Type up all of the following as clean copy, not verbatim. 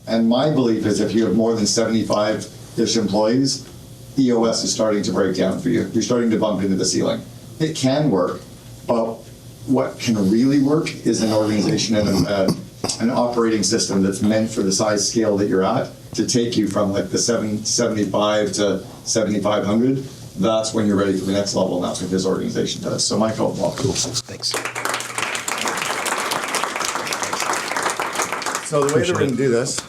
And my belief is if you have more than 75-ish employees, EOS is starting to break down for you. You're starting to bump into the ceiling. It can work, but what can really work is an organization and an operating system that's meant for the size scale that you're at to take you from like the 75 to 7,500. That's when you're ready for the next level, and that's what this organization does. So Michael, welcome. Cool. Thanks. So the way that we're going to do this,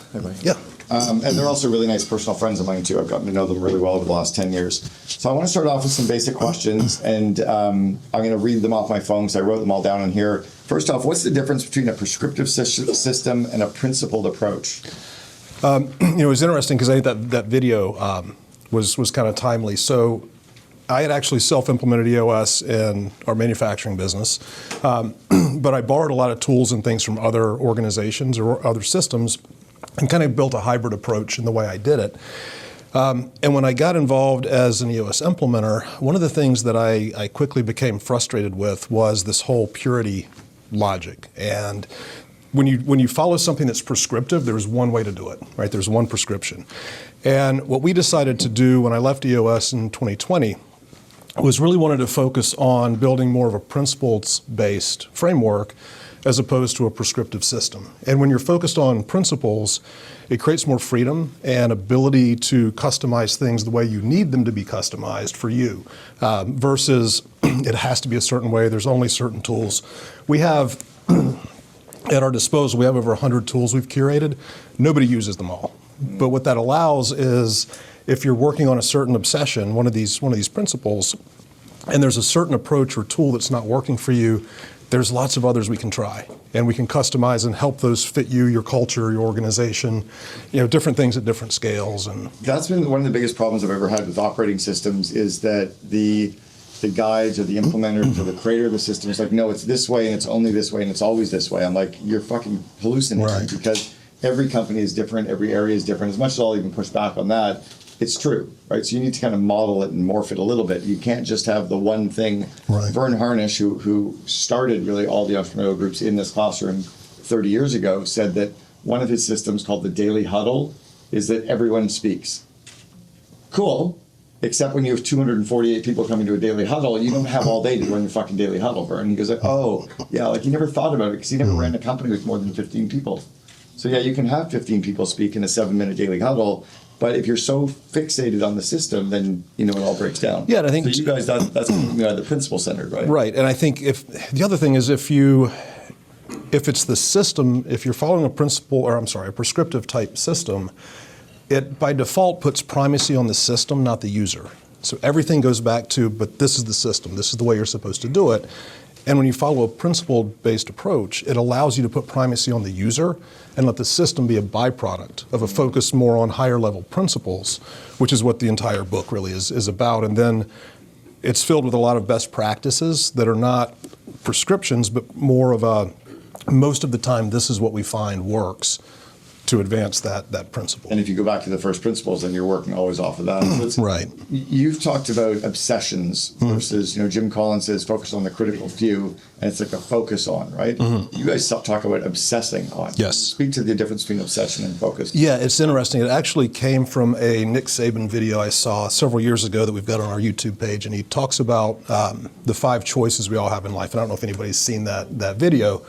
Yeah. and they're also really nice personal friends of mine too. I've gotten to know them really well over the last 10 years. So I want to start off with some basic questions, and I'm going to read them off my phone because I wrote them all down in here. First off, what's the difference between a prescriptive system and a principled approach? It was interesting because I think that video was kind of timely. So I had actually self-implemented EOS in our manufacturing business, but I borrowed a lot of tools and things from other organizations or other systems and kind of built a hybrid approach in the way I did it. And when I got involved as an EOS implementer, one of the things that I quickly became frustrated with was this whole purity logic. And when you follow something that's prescriptive, there's one way to do it, right? There's one prescription. And what we decided to do when I left EOS in 2020 was really wanted to focus on building more of a principles-based framework as opposed to a prescriptive system. And when you're focused on principles, it creates more freedom and ability to customize things the way you need them to be customized for you, versus it has to be a certain way, there's only certain tools. We have, at our disposal, we have over 100 tools we've curated. Nobody uses them all. But what that allows is, if you're working on a certain obsession, one of these principles, and there's a certain approach or tool that's not working for you, there's lots of others we can try, and we can customize and help those fit you, your culture, your organization, different things at different scales. And that's been one of the biggest problems I've ever had with operating systems, is that the guides or the implementers or the creator of the system is like, no, it's this way and it's only this way and it's always this way. I'm like, you're fucking hallucinating, right? Because every company is different, every area is different. As much as I'll even push back on that, it's true, right? So you need to kind of model it and morph it a little bit. You can't just have the one thing. Right. Vern Harnish, who started really all the entrepreneurial groups in this classroom 30 years ago, said that one of his systems called the Daily Huddle is that everyone speaks. Cool, except when you have 248 people coming to a daily huddle, you don't have all day to run your fucking daily huddle, Vern. He goes like, oh, yeah, like he never thought about it because he never ran a company with more than 15 people. So yeah, you can have 15 people speak in a 7-minute daily huddle, but if you're so fixated on the system, then it all breaks down. Yeah, and I think so. You guys, that's the principle centered, right? Right, and I think if the other thing is if it's the system, if you're following a prescriptive type system, it by default puts primacy on the system, not the user. So everything goes back to, but this is the system, this is the way you're supposed to do it. And when you follow a principle-based approach, it allows you to put primacy on the user and let the system be a byproduct of a focus more on higher level principles, which is what the entire book really is about. And then it's filled with a lot of best practices that are not prescriptions, but more of most of the time, this is what we find works to advance that principle. And if you go back to the first principles, then you're working always off of that. So right. You've talked about obsessions versus, Jim Collins says focus on the critical few, and it's like a focus on, right? You guys talk about obsessing on. Yes. Speak to the difference between obsession and focus. Yeah, it's interesting. It actually came from a Nick Saban video I saw several years ago that we've got on our YouTube page, and he talks about the 5 choices we all have in life. And I don't know if anybody's seen that video.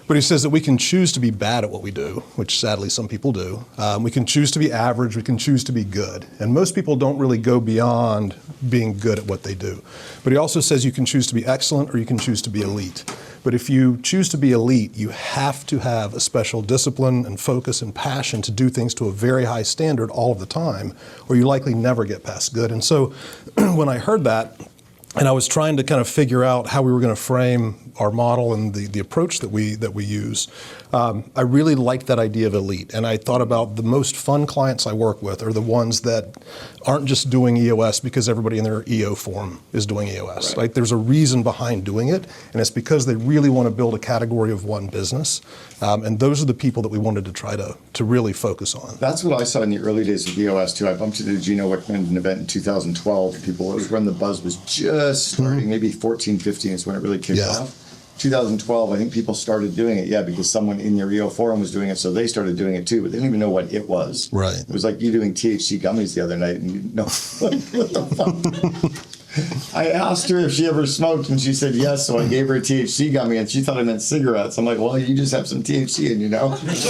But he says that we can choose to be bad at what we do, which sadly some people do. We can choose to be average, we can choose to be good. And most people don't really go beyond being good at what they do. But he also says you can choose to be excellent or you can choose to be elite. But if you choose to be elite, you have to have a special discipline and focus and passion to do things to a very high standard all of the time, or you likely never get past good. And so when I heard that, and I was trying to kind of figure out how we were going to frame our model and the approach that we use, I really liked that idea of elite. And I thought about the most fun clients I work with are the ones that aren't just doing EOS because everybody in their EO form is doing EOS. Right. Like there's a reason behind doing it, and it's because they really want to build a category of one business. And those are the people that we wanted to try to really focus on. That's what I saw in the early days of EOS too. I bumped into Gino Wickman event in 2012. It was when the buzz was just starting, maybe 14, 15 is when it really kicked off. 2012, I think people started doing it, because someone in your EO forum was doing it, so they started doing it too, but they didn't even know what it was. Right. It was like you doing THC gummies the other night, and you know, what the fuck? I asked her if she ever smoked, and she said yes, so I gave her a THC gummy, and she thought I meant cigarettes. I'm like, well, you just have some THC in you, know? Thank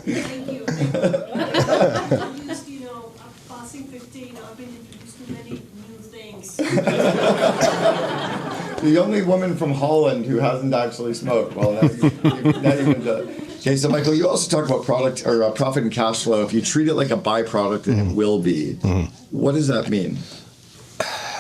you. I've used, I'm passing 15, I've been introduced to many new things. The only woman from Holland who hasn't actually smoked. Well, now you can do it. Okay, so Michael, you also talk about product or profit and cash flow. If you treat it like a byproduct, then it will be. What does that mean?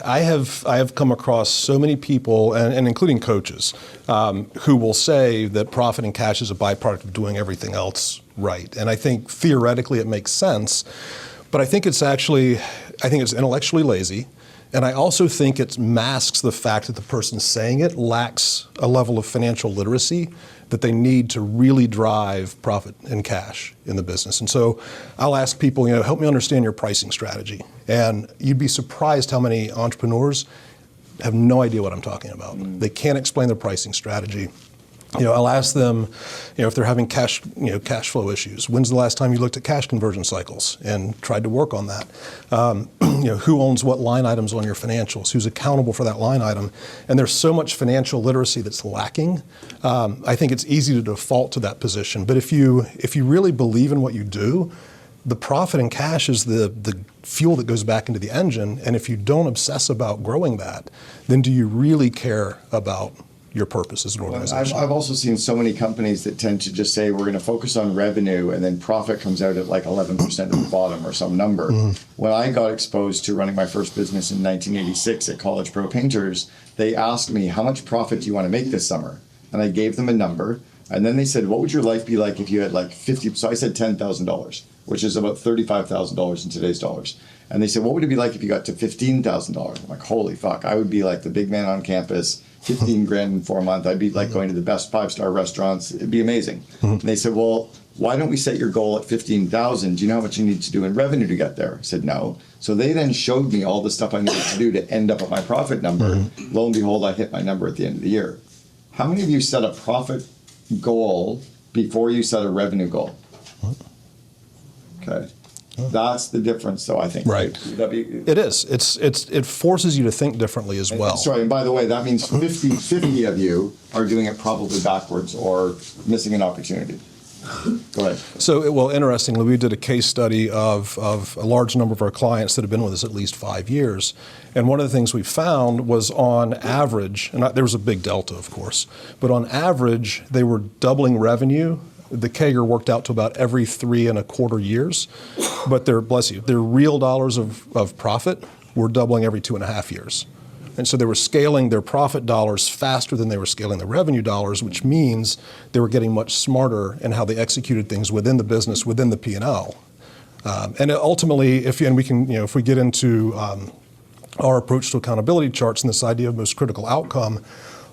I have come across so many people, and including coaches, who will say that profit and cash is a byproduct of doing everything else right. And I think theoretically it makes sense, but I think it's intellectually lazy. And I also think it masks the fact that the person saying it lacks a level of financial literacy that they need to really drive profit and cash in the business. And so I'll ask people, help me understand your pricing strategy. And you'd be surprised how many entrepreneurs have no idea what I'm talking about. They can't explain their pricing strategy. I'll ask them, if they're having cash flow issues. When's the last time you looked at cash conversion cycles and tried to work on that? Who owns what line items on your financials? Who's accountable for that line item? And there's so much financial literacy that's lacking. I think it's easy to default to that position. But if you really believe in what you do, the profit and cash is the fuel that goes back into the engine. And if you don't obsess about growing that, then do you really care about your purpose as an organization? I've also seen so many companies that tend to just say we're going to focus on revenue, and then profit comes out at like 11% at the bottom or some number. When I got exposed to running my first business in 1986 at College Pro Painters, they asked me, how much profit do you want to make this summer? And I gave them a number, and then they said, what would your life be like if you had like 50? So I said $10,000, which is about $35,000 in today's dollars. And they said, what would it be like if you got to $15,000? I'm like, holy fuck, I would be like the big man on campus, 15 grand in 4 months. I'd be like going to the best 5-star restaurants. It'd be amazing. And they said, well, why don't we set your goal at 15,000? Do you know how much you need to do in revenue to get there? I said, no. So they then showed me all the stuff I needed to do to end up at my profit number. Lo and behold, I hit my number at the end of the year. How many of you set a profit goal before you set a revenue goal? Okay. That's the difference, though, I think. Right. It is. It forces you to think differently as well. Sorry, and by the way, that means 50 of you are doing it probably backwards or missing an opportunity. Go ahead. So, interestingly, we did a case study of a large number of our clients that have been with us at least 5 years. And one of the things we found was on average, and there was a big delta, of course, but on average, they were doubling revenue. The CAGR worked out to about every 3.25 years, but their real dollars of profit were doubling every 2.5 years. And so they were scaling their profit dollars faster than they were scaling the revenue dollars, which means they were getting much smarter in how they executed things within the business, within the P&L. And ultimately, if we get into our approach to accountability charts and this idea of most critical outcome,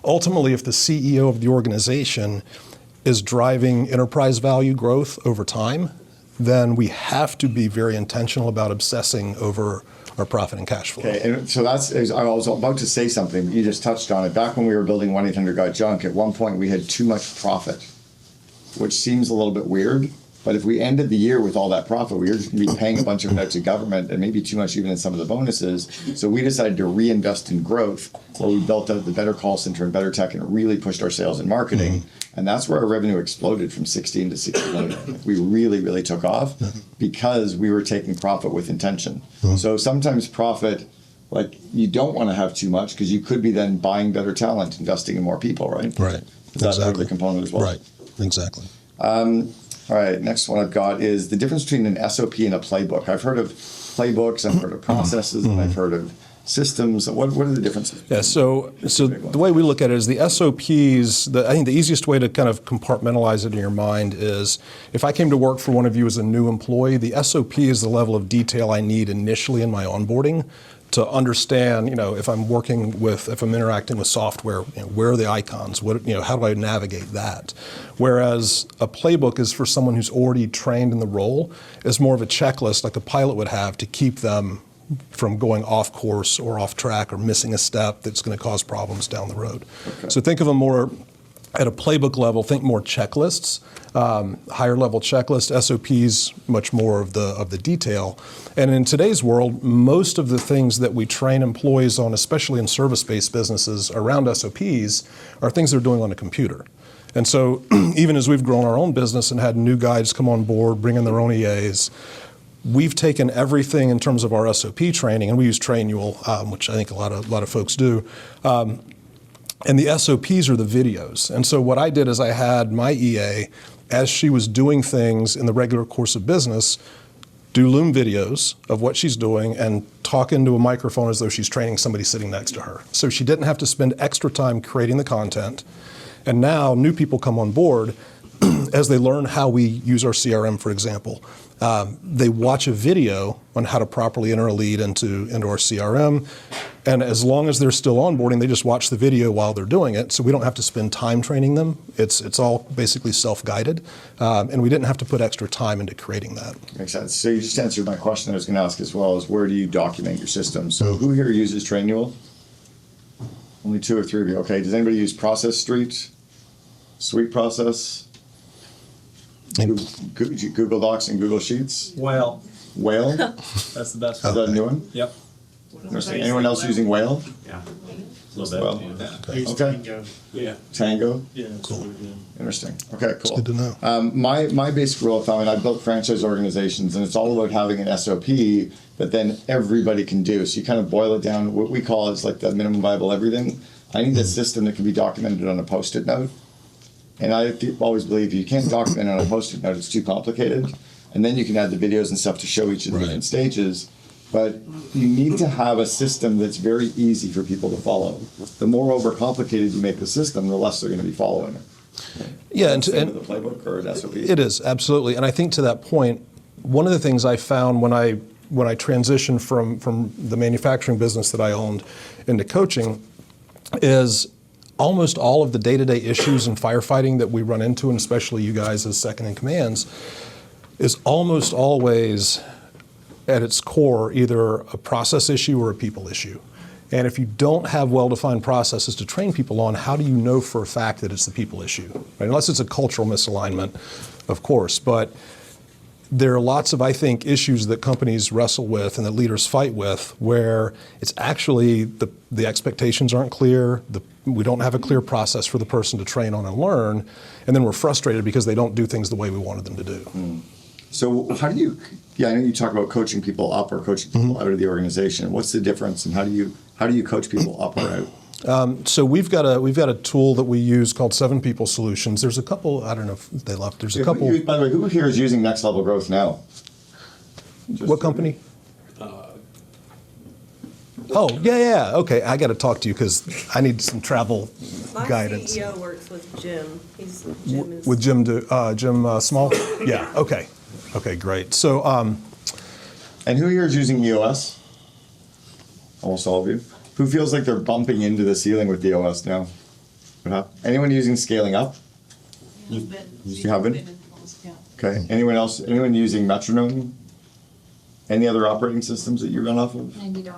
ultimately, if the CEO of the organization is driving enterprise value growth over time, then we have to be very intentional about obsessing over our profit and cash flow. Okay, and so I was about to say something, but you just touched on it. Back when we were building 1-800-GOT-JUNK, at one point we had too much profit, which seems a little bit weird. But if we ended the year with all that profit, we were just going to be paying a bunch of it out to government and maybe too much even in some of the bonuses. So we decided to reinvest in growth, where we built out the better call center and better tech and really pushed our sales and marketing. And that's where our revenue exploded from 16 to 60 million. We really, really took off because we were taking profit with intention. So sometimes profit, like you don't want to have too much because you could be then buying better talent, investing in more people, right? Right. That's exactly. The component as well. Right. Exactly. All right, next one I've got is the difference between an SOP and a playbook. I've heard of playbooks, I've heard of processes, and I've heard of systems. What are the differences? Yeah, so the way we look at it is the SOPs, I think the easiest way to kind of compartmentalize it in your mind is if I came to work for one of you as a new employee, the SOP is the level of detail I need initially in my onboarding to understand, if I'm interacting with software, where are the icons? How do I navigate that? Whereas a playbook is for someone who's already trained in the role, is more of a checklist like a pilot would have to keep them going off course or off track or missing a step that's going to cause problems down the road. So think of them more at a playbook level, think more checklists, higher level checklist, SOPs, much more of the detail. And in today's world, most of the things that we train employees on, especially in service-based businesses around SOPs, are things they're doing on a computer. And so even as we've grown our own business and had new guides come on board, bring in their own EAs, we've taken everything in terms of our SOP training, and we use Trainual, which I think a lot of folks do. And the SOPs are the videos. And so what I did is I had my EA, as she was doing things in the regular course of business, do Loom videos of what she's doing and talk into a microphone as though she's training somebody sitting next to her. So she didn't have to spend extra time creating the content. And now new people come on board as they learn how we use our CRM, for example. They watch a video on how to properly enter a lead into our CRM. And as long as they're still onboarding, they just watch the video while they're doing it. So we don't have to spend time training them. It's all basically self-guided. And we didn't have to put extra time into creating that. Makes sense. So you just answered my question I was going to ask as well, is where do you document your system? So who here uses Trainual? Only 2 or 3 of you. Okay. Does anybody use Process Street? Suite Process? Google Docs and Google Sheets? Whale. Whale? That's the best. Is that a new one? Yep. Interesting. Anyone else using Whale? Yeah. A little Well, bit. okay. Yeah. Tango? Yeah. Cool. Interesting. Okay, cool. Good to know. My basic rule of thumb, and I've built franchise organizations, and it's all about having an SOP that then everybody can do. So you kind of boil it down. What we call is like the minimum viable everything. I need a system that can be documented on a Post-it note. And I always believe you can't document it on a Post-it note, it's too complicated. And then you can add the videos and stuff to show each of the different stages. But you need to have a system that's very easy for people to follow. The more overcomplicated you make the system, the less they're going to be following it. Yeah, and the playbook or the SOP. it is, absolutely. And I think to that point, one of the things I found when I transitioned from the manufacturing business that I owned into coaching is almost all of the day-to-day issues in firefighting that we run into, and especially you guys as second in commands, is almost always at its core either a process issue or a people issue. And if you don't have well-defined processes to train people on, how do you know for a fact that it's the people issue? Right? Unless it's a cultural misalignment, of course. But there are lots of, I think, issues that companies wrestle with and that leaders fight with where it's actually the expectations aren't clear, we don't have a clear process for the person to train on and learn, and then we're frustrated because they don't do things the way we wanted them to do. So how do you, I know you talk about coaching people up or coaching people out of the organization. What's the difference, and how do you coach people up or out? So we've got a tool that we use called 7 People Solutions. There's a couple, I don't know if they left, there's a couple. By the way, who here is using Next Level Growth now? What company? Oh, yeah, okay, I got to talk to you because I need some travel My guidance. CEO works with Jim. With Jim Small? Yeah, okay, great. So, And who here is using EOS? Almost all of you. Who feels like they're bumping into the ceiling with EOS now? Anyone using Scaling Up? You haven't? Okay. Anyone else? Anyone using Metronome? Any other operating systems that you run off of? 90.io.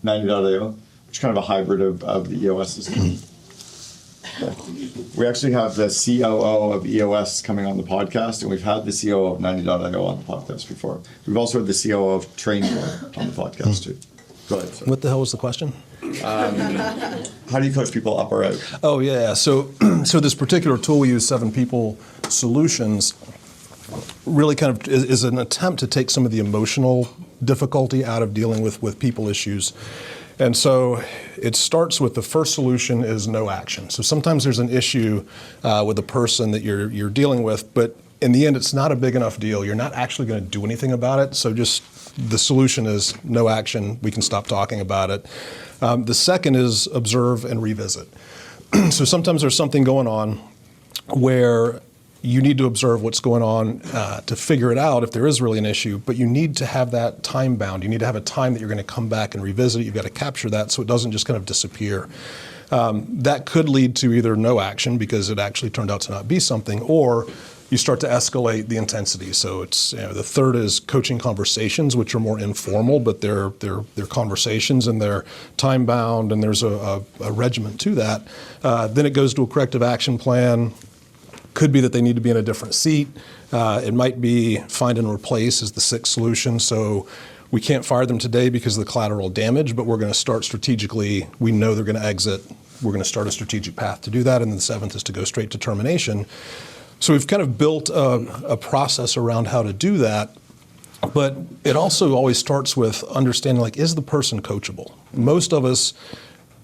90.io, which is kind of a hybrid of the EOS system. We actually have the COO of EOS coming on the podcast, and we've had the COO of 90.io on the podcast before. We've also had the COO of Trainual on the podcast too. Go ahead. Sorry. what the hell was the question? How do you coach people up or out? Oh, yeah, so this particular tool we use, 7 People Solutions, really kind of is an attempt to take some of the emotional difficulty out of dealing with people issues. And so it starts with the first solution is no action. So sometimes there's an issue with a person that you're dealing with, but in the end it's not a big enough deal. You're not actually going to do anything about it. So just the solution is no action. We can stop talking about it. The second is observe and revisit. So sometimes there's something going on where you need to observe what's going on to figure it out if there is really an issue, but you need to have that time bound. You need to have a time that you're going to come back and revisit it. You've got to capture that so it doesn't just kind of disappear. That could lead to either no action because it actually turned out to not be something, or you start to escalate the intensity. So it's the third is coaching conversations, which are more informal, but they're conversations and they're time bound, and there's a regiment to that. Then it goes to a corrective action plan. Could be that they need to be in a different seat. It might be find and replace is the sixth solution. So we can't fire them today because of the collateral damage, but we're going to start strategically. We know they're going to exit. We're going to start a strategic path to do that. And then the seventh is to go straight to termination. So we've kind of built a process around how to do that. But it also always starts with understanding, like, is the person coachable? Most of us,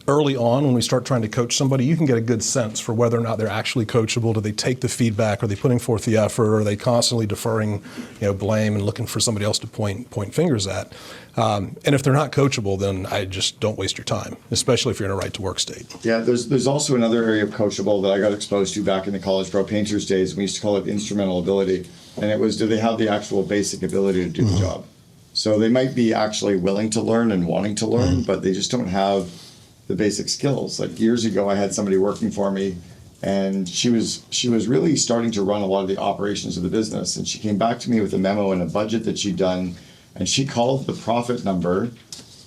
early on, when we start trying to coach somebody, you can get a good sense for whether or not they're actually coachable. Do they take the feedback? Are they putting forth the effort? Are they constantly deferring, blame and looking for somebody else to point fingers at? And if they're not coachable, then I just don't waste your time, especially if you're in a right to work state. Yeah, there's also another area of coachable that I got exposed to back in the College Pro Painters days. We used to call it instrumental ability. And it was, do they have the actual basic ability to do the job? So they might be actually willing to learn and wanting to learn, but they just don't have the basic skills. Like years ago, I had somebody working for me, and she was really starting to run a lot of the operations of the business. And she came back to me with a memo and a budget that she'd done, and she called the profit number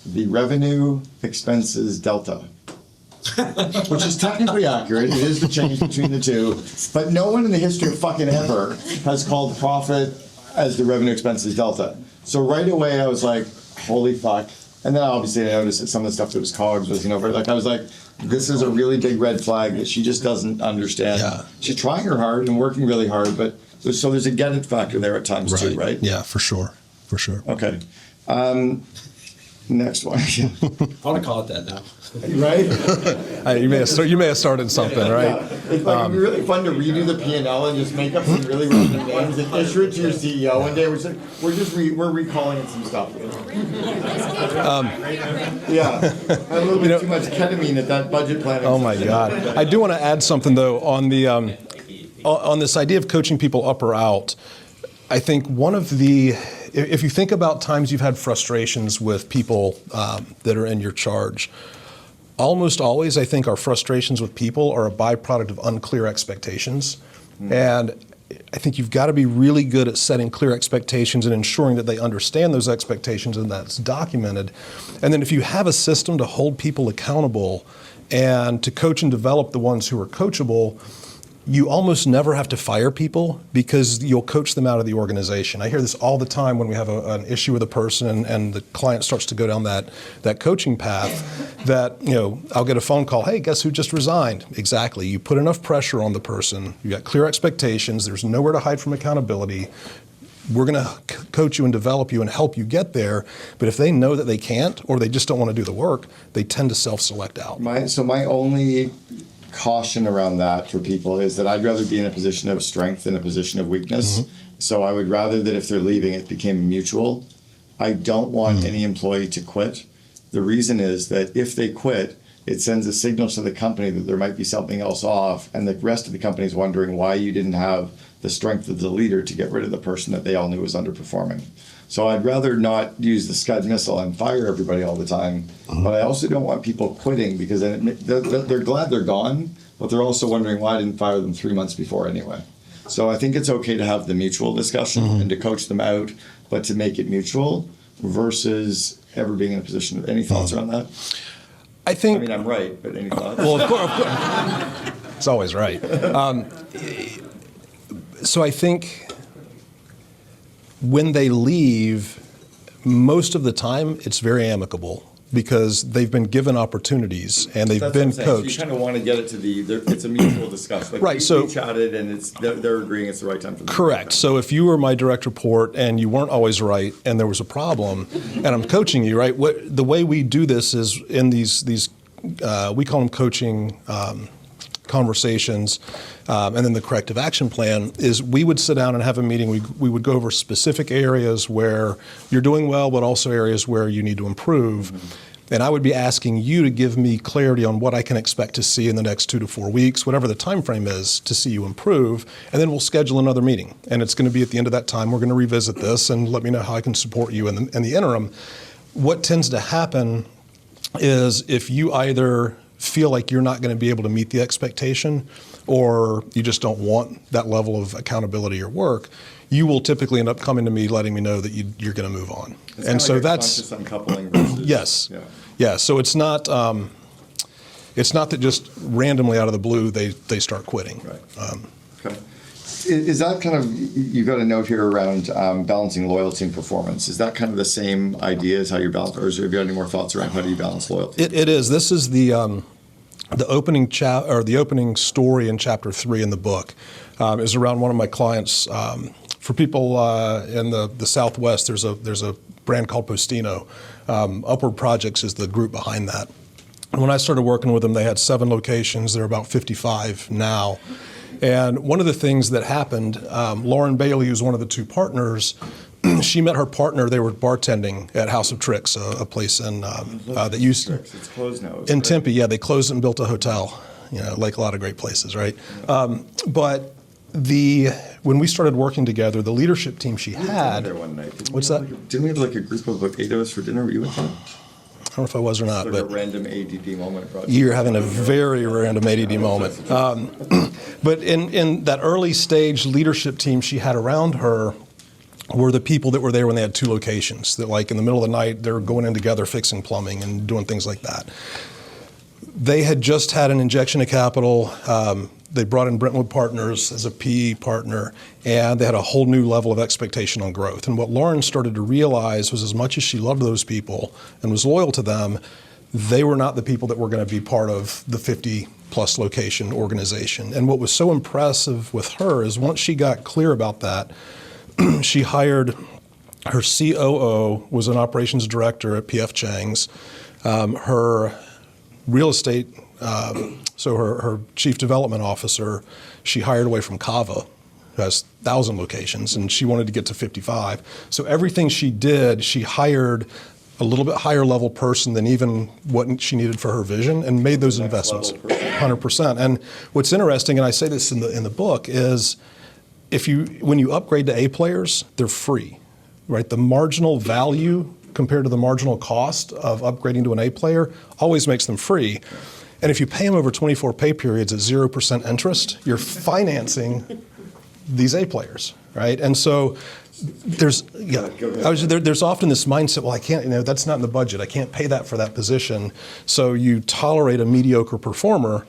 the revenue expenses delta, which is technically accurate. It is the change between the two, but no one in the history of fucking ever has called profit as the revenue expenses delta. So right away, I was like, holy fuck. And then obviously I noticed that some of the stuff that was COGS was, I was like, this is a really big red flag that she just doesn't understand. Yeah. She's trying her hard and working really hard, but there's a get it factor there at times too, right? Yeah, for sure. Okay. Next one. I want to call it that now. Right? You may have started something, right? Yeah. It's like it'd be really fun to redo the P&L and just make up some really random names and issue it to your CEO one day. We're recalling it some stuff. Yeah, had a little bit too much ketamine at that budget planning. Oh my God! I do want to add something though on the on this idea of coaching people up or out. I think one of the, if you think about times you've had frustrations with people that are in your charge, almost always I think our frustrations with people are a byproduct of unclear expectations. And I think you've got to be really good at setting clear expectations and ensuring that they understand those expectations and that's documented. And then if you have a system to hold people accountable and to coach and develop the ones who are coachable, you almost never have to fire people because you'll coach them out of the organization. I hear this all the time when we have an issue with a person and the client starts to go down that coaching path that, I'll get a phone call, hey, guess who just resigned? Exactly. You put enough pressure on the person. You got clear expectations. There's nowhere to hide from accountability. We're going to coach you and develop you and help you get there. But if they know that they can't or they just don't want to do the work, they tend to self-select out. My only caution around that for people is that I'd rather be in a position of strength than a position of weakness. Mm-hmm. So I would rather that if they're leaving, it became mutual. I don't want any employee to quit. The reason is that if they quit, it sends a signal to the company that there might be something else off, and the rest of the company is wondering why you didn't have the strength of the leader to get rid of the person that they all knew was underperforming. So I'd rather not use the Scud missile and fire everybody all the time, but I also don't want people quitting because then they're glad they're gone, but they're also wondering why I didn't fire them 3 months before anyway. So I think it's okay to have the mutual discussion and to coach them out, but to make it mutual versus ever being in a position of any thoughts around that? I think. I'm right, but any thoughts? Well, of course. It's always right. So I think when they leave, most of the time it's very amicable because they've been given opportunities and they've been coached. So you kind of want to get it to it's a mutual discussion. Like right. So we chatted and they're agreeing it's the right time for them. Correct. So if you were my direct report and you weren't always right and there was a problem, and I'm coaching you, right? The way we do this is in these we call them coaching conversations, and then the corrective action plan is we would sit down and have a meeting. We would go over specific areas where you're doing well, but also areas where you need to improve. Mm-hmm. And I would be asking you to give me clarity on what I can expect to see in the next 2 to 4 weeks, whatever the time frame is, to see you improve. And then we'll schedule another meeting. And it's going to be at the end of that time, we're going to revisit this and let me know how I can support you in the interim. What tends to happen is if you either feel like you're not going to be able to meet the expectation, or you just don't want that level of accountability or work, you will typically end up coming to me letting me know that you're going to move on. It's And kinda so like a that's conscious uncoupling versus, yes, yeah. yeah. So it's not that just randomly out of the blue they start quitting. Right. Okay. Is that kind of, you've got a note here around balancing loyalty and performance. Is that kind of the same idea as how you balance, or have you got any more thoughts around how do you balance loyalty? It is. This is the opening the opening story in chapter 3 in the book is around one of my clients. For people in the Southwest, there's a brand called Postino. Upward Projects is the group behind that. And when I started working with them, they had 7 locations. They're about 55 now. And one of the things that happened, Lauren Bailey, who's one of the 2 partners, she met her partner. They were bartending at House of Tricks, a place in that used Tricks. It's closed now. in Tempe. Yeah, they closed it and built a hotel. You know, like a lot of great places, right? But when we started working together, the leadership team she had. There one night. What's that? Didn't we have like a group of about 8 of us for dinner? Were you with them? I don't know if I was or not, Like a but random ADD moment. Project. you're having a very random ADD moment. But in that early stage leadership team she had around her were the people that were there when they had 2 locations. That like in the middle of the night, they're going in together fixing plumbing and doing things like that. They had just had an injection of capital. They brought in Brentwood Partners as a PE partner, and they had a whole new level of expectation on growth. And what Lauren started to realize was as much as she loved those people and was loyal to them, they were not the people that were going to be part of the 50-plus location organization. And what was so impressive with her is once she got clear about that, she hired her COO, was an operations director at P.F. Chang's. Her real estate, so her chief development officer, she hired away from Kava, who has 1,000 locations, and she wanted to get to 55. So everything she did, she hired a little bit higher level person than even what she needed for her vision, and made those investments 100%. And what's interesting, and I say this in the book, is when you upgrade to A players, they're free, right? The marginal value compared to the marginal cost of upgrading to an A player always makes them free. And if you pay them over 24 pay periods at 0% interest, you're financing these A players, right? And so there's often this mindset, well, I can't, that's not in the budget. I can't pay that for that position. So you tolerate a mediocre performer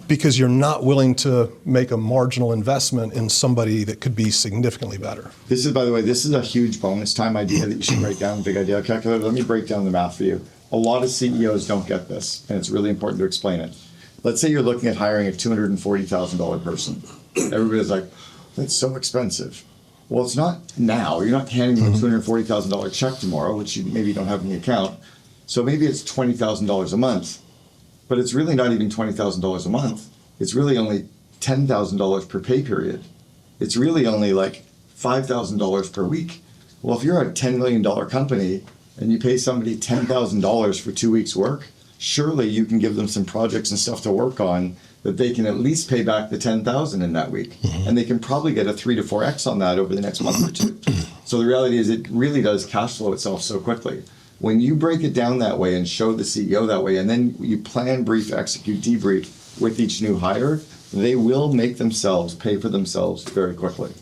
because you're not willing to make a marginal investment in somebody that could be significantly better. This is, by the way, this is a huge bonus time idea that you should write down, big idea calculator. Let me break down the math for you. A lot of CEOs don't get this, and it's really important to explain it. Let's say you're looking at hiring a $240,000 person. Everybody's like, that's so expensive. Well, it's not now. You're not handing them a $240,000 check tomorrow, which you maybe don't have in the account. So maybe it's $20,000 a month. But it's really not even $20,000 a month. It's really only $10,000 per pay period. It's really only like $5,000 per week. Well, if you're a $10 million company and you pay somebody $10,000 for 2 weeks' work, surely you can give them some projects and stuff to work on that they can at least pay back the $10,000 in that week. And they can probably get a 3 to 4x on that over the next month or 2. So the reality is it really does cash flow itself so quickly. When you break it down that way and show the CEO that way, and then you plan, brief, execute, debrief with each new hire, they will make themselves pay for themselves very quickly.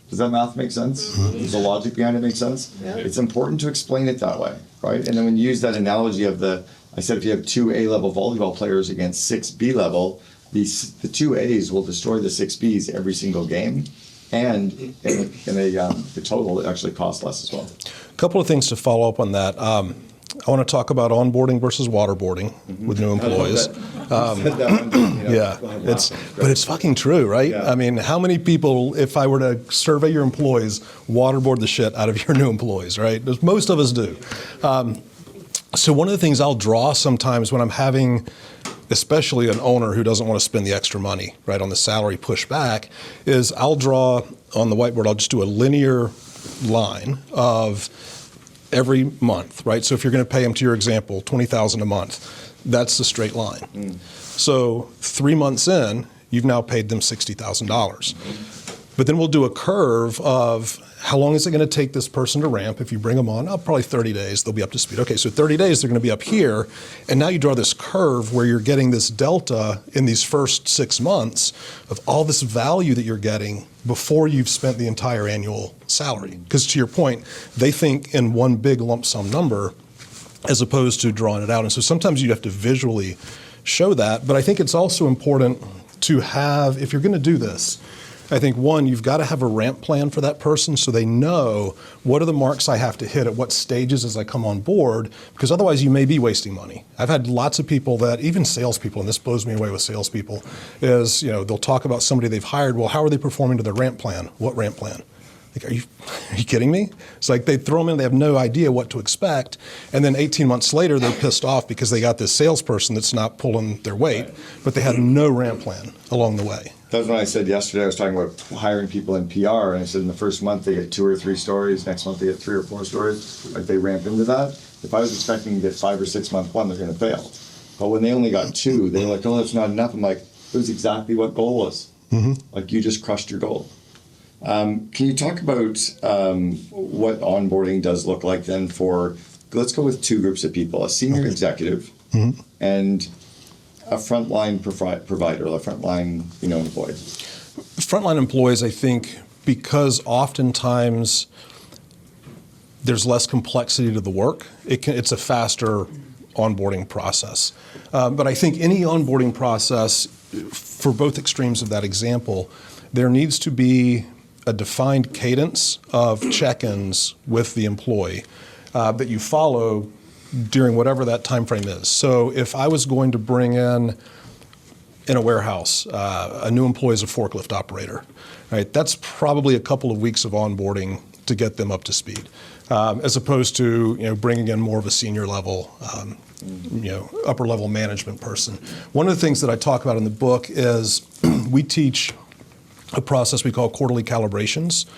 Does that math make sense? Does the logic behind it make sense? Yeah. It's important to explain it that way, right? And then when you use that analogy of I said if you have 2 A-level volleyball players against 6 B-level, the 2 A's will destroy the 6 B's every single game. And the total, it actually costs less as well. A couple of things to follow up on that. I want to talk about onboarding versus waterboarding with new employees. But it's fucking true, right? Yeah. I mean, how many people, if I were to survey your employees, waterboard the shit out of your new employees, right? Most of us do. So one of the things I'll draw sometimes when I'm having, especially an owner who doesn't want to spend the extra money, right, on the salary pushback, is I'll draw on the whiteboard, I'll just do a linear line of every month, right? So if you're going to pay them, to your example, $20,000 a month, that's a straight line. So 3 months in, you've now paid them $60,000. But then we'll do a curve of how long is it going to take this person to ramp? If you bring them on, probably 30 days, they'll be up to speed. Okay, so 30 days, they're going to be up here. And now you draw this curve where you're getting this delta in these first 6 months of all this value that you're getting before you've spent the entire annual salary. Because to your point, they think in one big lump sum number as opposed to drawing it out. And so sometimes you have to visually show that. But I think it's also important to have, if you're going to do this, I think, one, you've got to have a ramp plan for that person so they know what are the marks I have to hit at what stages as I come on board, because otherwise you may be wasting money. I've had lots of people that, even salespeople, and this blows me away with salespeople, is, they'll talk about somebody they've hired. Well, how are they performing to their ramp plan? What ramp plan? Like, are you kidding me? It's like they throw them in, they have no idea what to expect, and then 18 months later they're pissed off because they got this salesperson that's not pulling their weight, but they had no ramp plan along the way. That was when I said yesterday, I was talking about hiring people in PR, and I said in the first month they get 2 or 3 stories, next month they get 3 or 4 stories, like they ramp into that. If I was expecting to get 5 or 6 month one, they're going to fail. But when they only got 2, they were like, oh, that's not enough. I'm like, it was exactly what goal was. Like, you just crushed your goal. Can you talk about what onboarding does look like then for, let's go with 2 groups of people, a senior executive and a frontline provider, a frontline employee? Frontline employees, I think, because oftentimes there's less complexity to the work, it's a faster onboarding process. But I think any onboarding process, for both extremes of that example, there needs to be a defined cadence of check-ins with the employee that you follow during whatever that time frame is. So if I was going to bring in a warehouse, a new employee as a forklift operator, right? That's probably a couple of weeks of onboarding to get them up to speed, as opposed to bringing in more of a senior level, upper level management person. One of the things that I talk about in the book is we teach a process we call quarterly calibrations,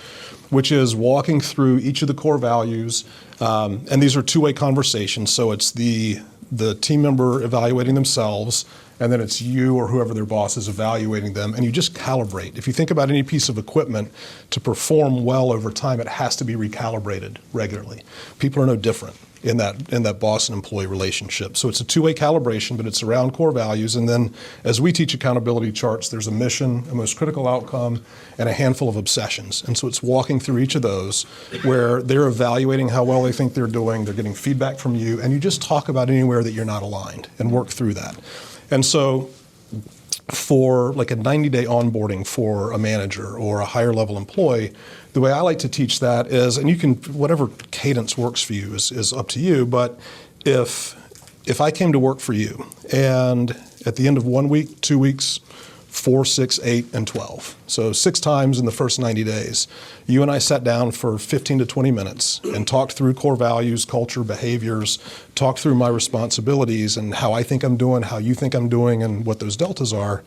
which is walking through each of the core values, and these are two-way conversations. So it's the team member evaluating themselves, and then it's you or whoever their boss is evaluating them, and you just calibrate. If you think about any piece of equipment, to perform well over time, it has to be recalibrated regularly. People are no different in that boss and employee relationship. So it's a two-way calibration, but it's around core values. And then as we teach accountability charts, there's a mission, a most critical outcome, and a handful of obsessions. And so it's walking through each of those where they're evaluating how well they think they're doing, they're getting feedback from you, and you just talk about anywhere that you're not aligned and work through that. And so for like a 90-day onboarding for a manager or a higher level employee, the way I like to teach that is, and you can, whatever cadence works for you is up to you, but if I came to work for you and at the end of 1 week, 2 weeks, 4, 6, 8, and 12, so 6 times in the first 90 days, you and I sat down for 15 to 20 minutes and talked through core values, culture, behaviors, talked through my responsibilities and how I think I'm doing, how you think I'm doing, and what those deltas are.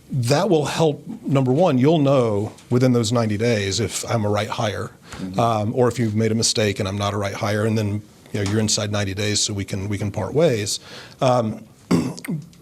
That will help. Number one, you'll know within those 90 days if I'm a right hire, or if you've made a mistake and I'm not a right hire, and then you're inside 90 days, so we can part ways.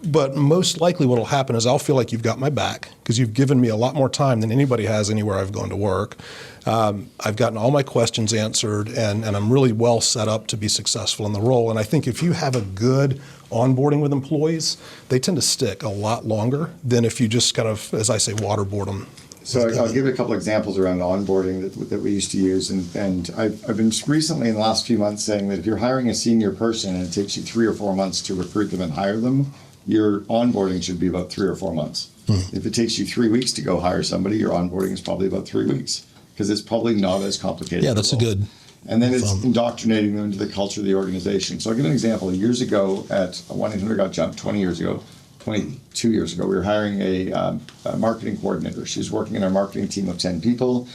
But most likely what will happen is I'll feel like you've got my back because you've given me a lot more time than anybody has anywhere I've gone to work. I've gotten all my questions answered, and I'm really well set up to be successful in the role. And I think if you have a good onboarding with employees, they tend to stick a lot longer than if you just kind of, as I say, waterboard them. So I'll give you a couple examples around onboarding that we used to use. And I've been recently in the last few months saying that if you're hiring a senior person and it takes you 3 or 4 months to recruit them and hire them, your onboarding should be about 3 or 4 months. If it takes you 3 weeks to go hire somebody, your onboarding is probably about 3 weeks because it's probably not as complicated. Yeah, that's a good. And then it's indoctrinating them into the culture of the organization. So I'll give an example. Years ago at 1-800-GOT-JUMP, 22 years ago, we were hiring a marketing coordinator. She was working in our marketing team of 10 people.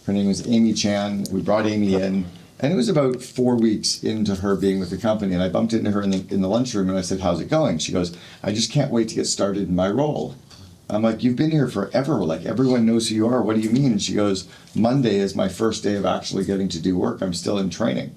Her name was Amy Chan. We brought Amy in, and it was about 4 weeks into her being with the company, and I bumped into her in the lunchroom, and I said, "How's it going?" She goes, "I just can't wait to get started in my role." I'm like, "You've been here forever. Like, everyone knows who you are. What do you mean?" And she goes, "Monday is my first day of actually getting to do work. I'm still in training."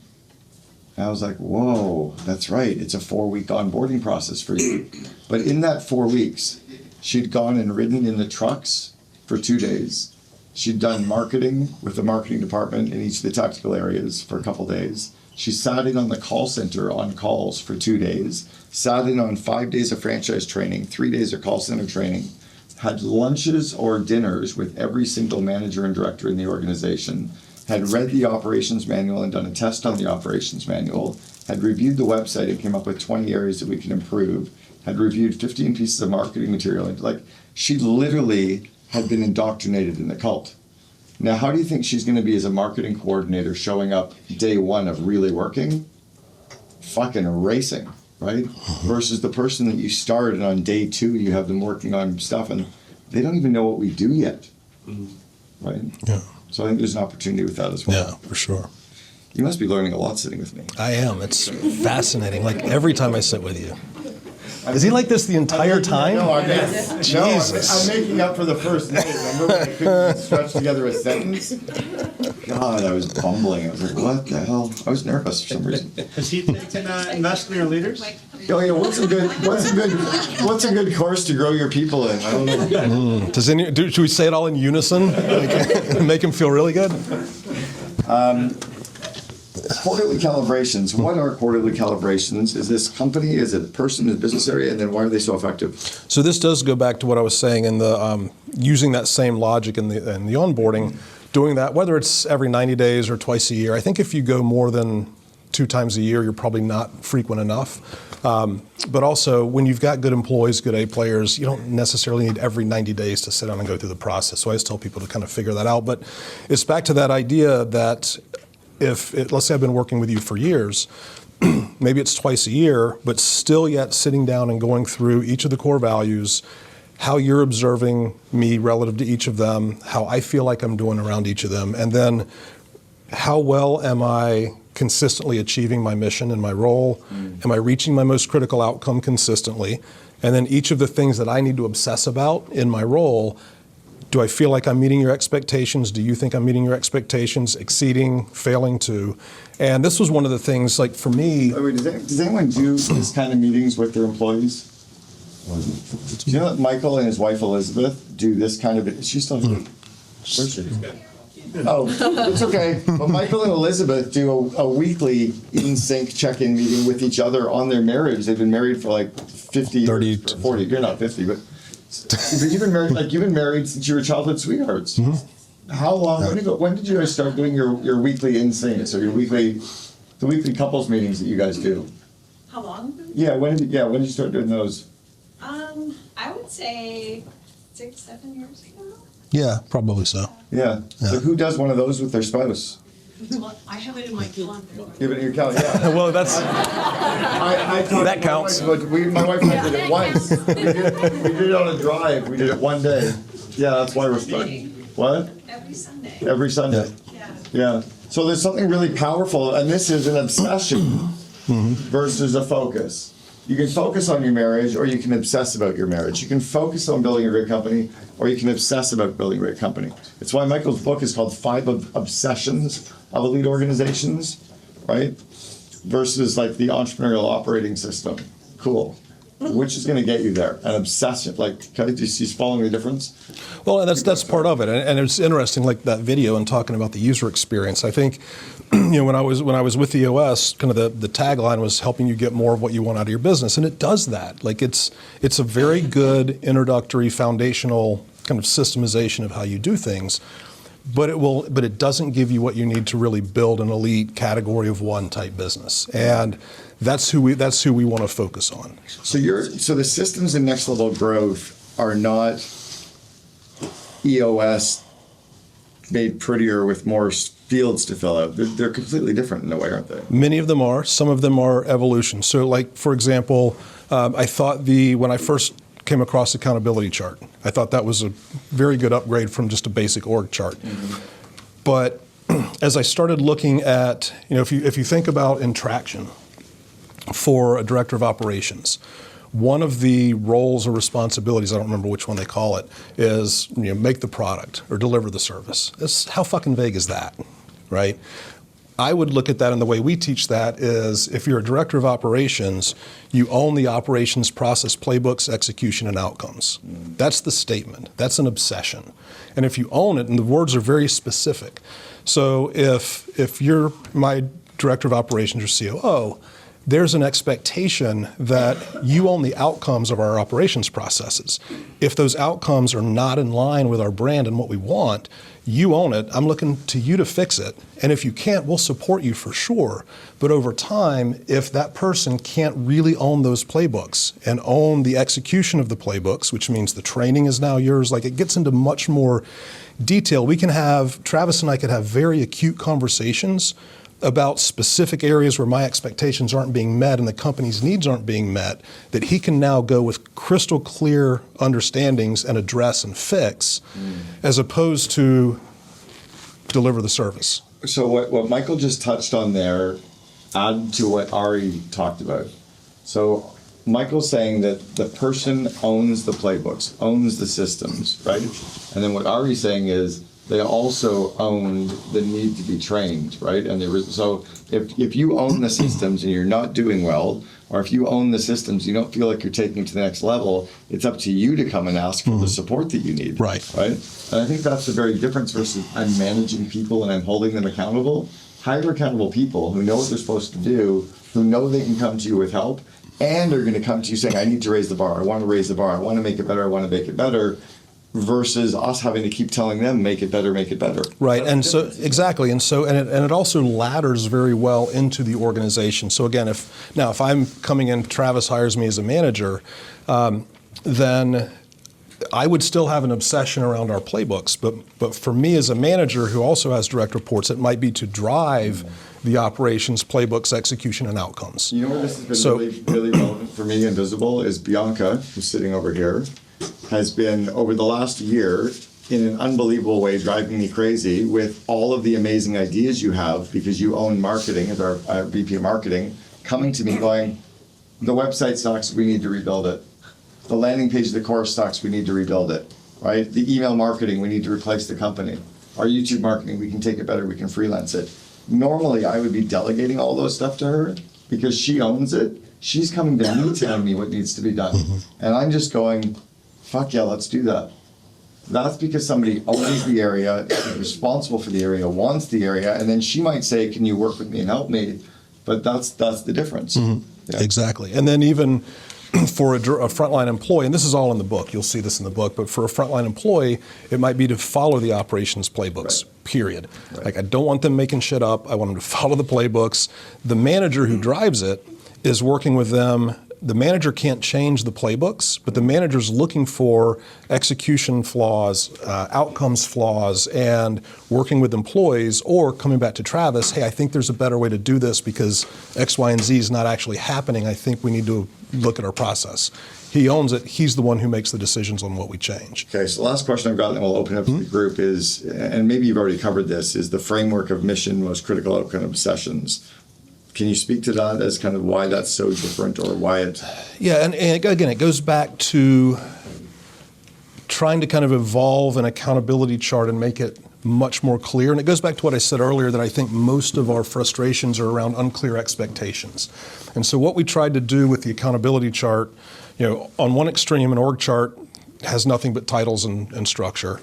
And I was like, whoa, that's right. It's a 4-week onboarding process for you. But in that 4 weeks, she'd gone and ridden in the trucks for 2 days. She'd done marketing with the marketing department in each of the tactical areas for a couple days. She sat in on the call center on calls for 2 days, sat in on 5 days of franchise training, 3 days of call center training, had lunches or dinners with every single manager and director in the organization, had read the operations manual and done a test on the operations manual, had reviewed the website and came up with 20 areas that we can improve, had reviewed 15 pieces of marketing material. And like, she literally had been indoctrinated in the cult. Now, how do you think she's going to be as a marketing coordinator showing up day one of really working? Fucking racing, right? Versus the person that you started on day two, you have them working on stuff and they don't even know what we do yet, right? Yeah. So I think there's an opportunity with that as well. Yeah, for sure. You must be learning a lot sitting with me. I am. It's fascinating. Like every time I sit with you. Is he like this the entire time? No, Jesus. I'm making up for the first night. Remember when I couldn't stretch together a sentence? God, I was bumbling. I was like, what the hell? I was nervous for some reason. Has he taken invest in your leaders? Oh yeah, what's a good course to grow your people in? I don't know. Should we say it all in unison? Like, make him feel really good? Quarterly calibrations. What are quarterly calibrations? Is this company? Is it a person? Is it a business area? And then why are they so effective? So this does go back to what I was saying in the using that same logic in the onboarding, doing that, whether it's every 90 days or twice a year. I think if you go more than 2 times a year, you're probably not frequent enough. But also, when you've got good employees, good A players, you don't necessarily need every 90 days to sit down and go through the process. So I always tell people to kind of figure that out. But it's back to that idea that let's say I've been working with you for years, maybe it's twice a year, but still yet sitting down and going through each of the core values, how you're observing me relative to each of them, how I feel like I'm doing around each of them, and then how well am I consistently achieving my mission and my role? Am I reaching my most critical outcome consistently? And then each of the things that I need to obsess about in my role, do I feel like I'm meeting your expectations? Do you think I'm meeting your expectations? Exceeding, failing to? And this was one of the things, like for me. Does anyone do this kind of meetings with their employees? Do you know that Michael and his wife Elizabeth do this kind of? Is she still here? Where's she? Oh, it's okay. But Michael and Elizabeth do a weekly in-sync check-in meeting with each other on their marriage. They've been married for like 50 years, or 40. You're not 50, but you've been married since you were childhood sweethearts. Mm-hmm. How long? When did you guys start doing your weekly in-sync? So the weekly couples meetings that you guys do? How long? Yeah. When did you start doing those? I would say 6-7 years ago. Yeah, probably so. Yeah. So who does one of those with their spouse? Well, I have it in my calendar. Give it in your calendar. Yeah. Well, that's That counts. My wife and I did it once. We did it on a drive. We did it one day. Yeah, that's why we're stuck. What? Every Sunday. Every Sunday. Yeah. Yeah. So there's something really powerful, and this is an obsession versus a focus. You can focus on your marriage, or you can obsess about your marriage. You can focus on building a great company, or you can obsess about building a great company. It's why Michael's book is called 5 Obsessions of Elite Organizations, right? Versus like the entrepreneurial operating system. Cool. Which is going to get you there? An obsession, like, he's following the difference? Well, and that's part of it, and it's interesting, like that video and talking about the user experience. I think, when I was with EOS, kind of the tagline was helping you get more of what you want out of your business, and it does that. Like it's a very good introductory, foundational kind of systemization of how you do things, but it doesn't give you what you need to really build an elite category of one type business, and that's who we want to focus on. So the systems in next level growth are not EOS made prettier with more fields to fill out. They're completely different in a way, aren't they? Many of them are. Some of them are evolution. So, like for example, I thought when I first came across accountability chart, I thought that was a very good upgrade from just a basic org chart. Mm-hmm. But as I started looking at, if you think about interaction for a director of operations, one of the roles or responsibilities, I don't remember which one they call it, is make the product or deliver the service. How fucking vague is that, right? I would look at that, and the way we teach that is if you're a director of operations, you own the operations process, playbooks, execution, and outcomes. That's the statement. That's an obsession. And if you own it, and the words are very specific. So if you're my director of operations or COO, there's an expectation that you own the outcomes of our operations processes. If those outcomes are not in line with our brand and what we want, you own it. I'm looking to you to fix it. And if you can't, we'll support you for sure. But over time, if that person can't really own those playbooks and own the execution of the playbooks, which means the training is now yours, like it gets into much more detail. Travis and I could have very acute conversations about specific areas where my expectations aren't being met and the company's needs aren't being met, that he can now go with crystal clear understandings and address and fix, as opposed to deliver the service. So what Michael just touched on there, add to what Ari talked about. So Michael's saying that the person owns the playbooks, owns the systems, right? And then what Ari's saying is, they also owned the need to be trained, right? And so if you own the systems and you're not doing well, or if you own the systems, you don't feel like you're taking it to the next level, it's up to you to come and ask for the support that you need. Right. And I think that's the very difference versus I'm managing people and I'm holding them accountable. Hire accountable people who know what they're supposed to do, who know they can come to you with help, and are going to come to you saying, I need to raise the bar, I want to raise the bar, I want to make it better, I want to make it better. Versus us having to keep telling them, make it better, make it better. Right, and so, exactly, and it also ladders very well into the organization. So again, if I'm coming in, Travis hires me as a manager, then I would still have an obsession around our playbooks, but for me as a manager who also has direct reports, it might be to drive the operations, playbooks, execution, and outcomes. You know where this has been really relevant for me and visible is Bianca, who's sitting over here, has been, over the last year, in an unbelievable way, driving me crazy with all of the amazing ideas you have, because you own marketing as our VP of marketing, coming to me going, the website sucks, we need to rebuild it. The landing page of the course sucks, we need to rebuild it, right? The email marketing, we need to replace the company. Our YouTube marketing, we can take it better, we can freelance it. Normally, I would be delegating all those stuff to her because she owns it. She's coming to me telling me what needs to be done. And I'm just going, fuck yeah, let's do that. That's because somebody owns the area, is responsible for the area, wants the area, and then she might say, can you work with me and help me? But that's the difference. Yeah. Exactly. And then even for a frontline employee, and this is all in the book, you'll see this in the book, but for a frontline employee, it might be to follow the operations playbooks, period. Right. Like, I don't want them making shit up. I want them to follow the playbooks. The manager who drives it is working with them. The manager can't change the playbooks, but the manager's looking for execution flaws, outcomes flaws, and working with employees, or coming back to Travis, hey, I think there's a better way to do this because X, Y, and Z is not actually happening. I think we need to look at our process. He owns it. He's the one who makes the decisions on what we change. Okay, so the last question I've got, and we'll open up to the group, is, and maybe you've already covered this, is the framework of mission, most critical outcome, obsessions. Can you speak to that as kind of why that's so different, or why it? Yeah, and again, it goes back to trying to kind of evolve an accountability chart and make it much more clear. And it goes back to what I said earlier, that I think most of our frustrations are around unclear expectations. And so what we tried to do with the accountability chart, on one extreme, an org chart has nothing but titles and structure.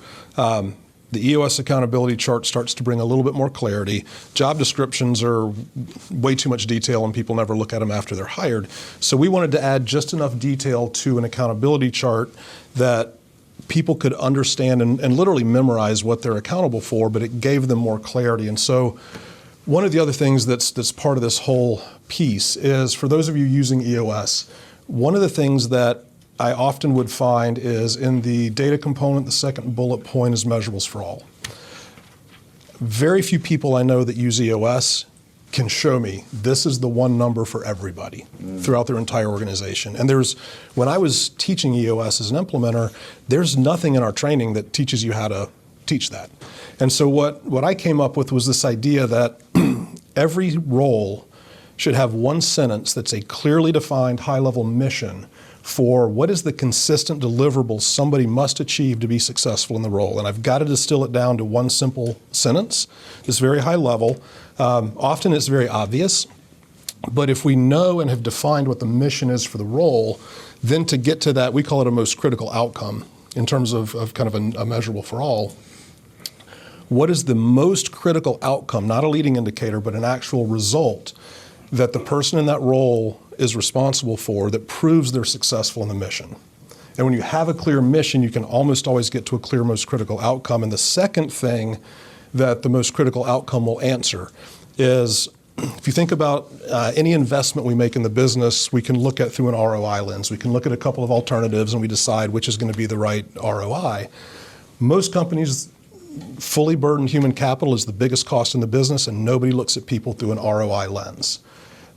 The EOS accountability chart starts to bring a little bit more clarity. Job descriptions are way too much detail and people never look at them after they're hired. So we wanted to add just enough detail to an accountability chart that people could understand and literally memorize what they're accountable for, but it gave them more clarity. And so one of the other things that's part of this whole piece is, for those of you using EOS, one of the things that I often would find is in the data component, the second bullet point is measurables for all. Very few people I know that use EOS can show me this is the one number for everybody throughout their entire organization. And when I was teaching EOS as an implementer, there's nothing in our training that teaches you how to teach that. And so what I came up with was this idea that every role should have one sentence that's a clearly defined high-level mission for what is the consistent deliverable somebody must achieve to be successful in the role. And I've got to distill it down to one simple sentence. It's very high level. Often it's very obvious. But if we know and have defined what the mission is for the role, then to get to that, we call it a most critical outcome in terms of kind of a measurable for all. What is the most critical outcome, not a leading indicator, but an actual result that the person in that role is responsible for that proves they're successful in the mission? And when you have a clear mission, you can almost always get to a clear most critical outcome. And the second thing that the most critical outcome will answer is, if you think about any investment we make in the business, we can look at through an ROI lens. We can look at a couple of alternatives and we decide which is going to be the right ROI. Most companies, fully burdened human capital is the biggest cost in the business, and nobody looks at people through an ROI lens.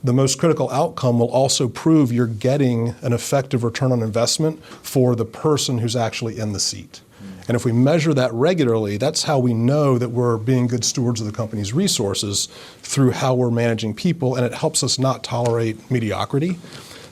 The most critical outcome will also prove you're getting an effective return on investment for the person who's actually in the seat. And if we measure that regularly, that's how we know that we're being good stewards of the company's resources, through how we're managing people, and it helps us not tolerate mediocrity.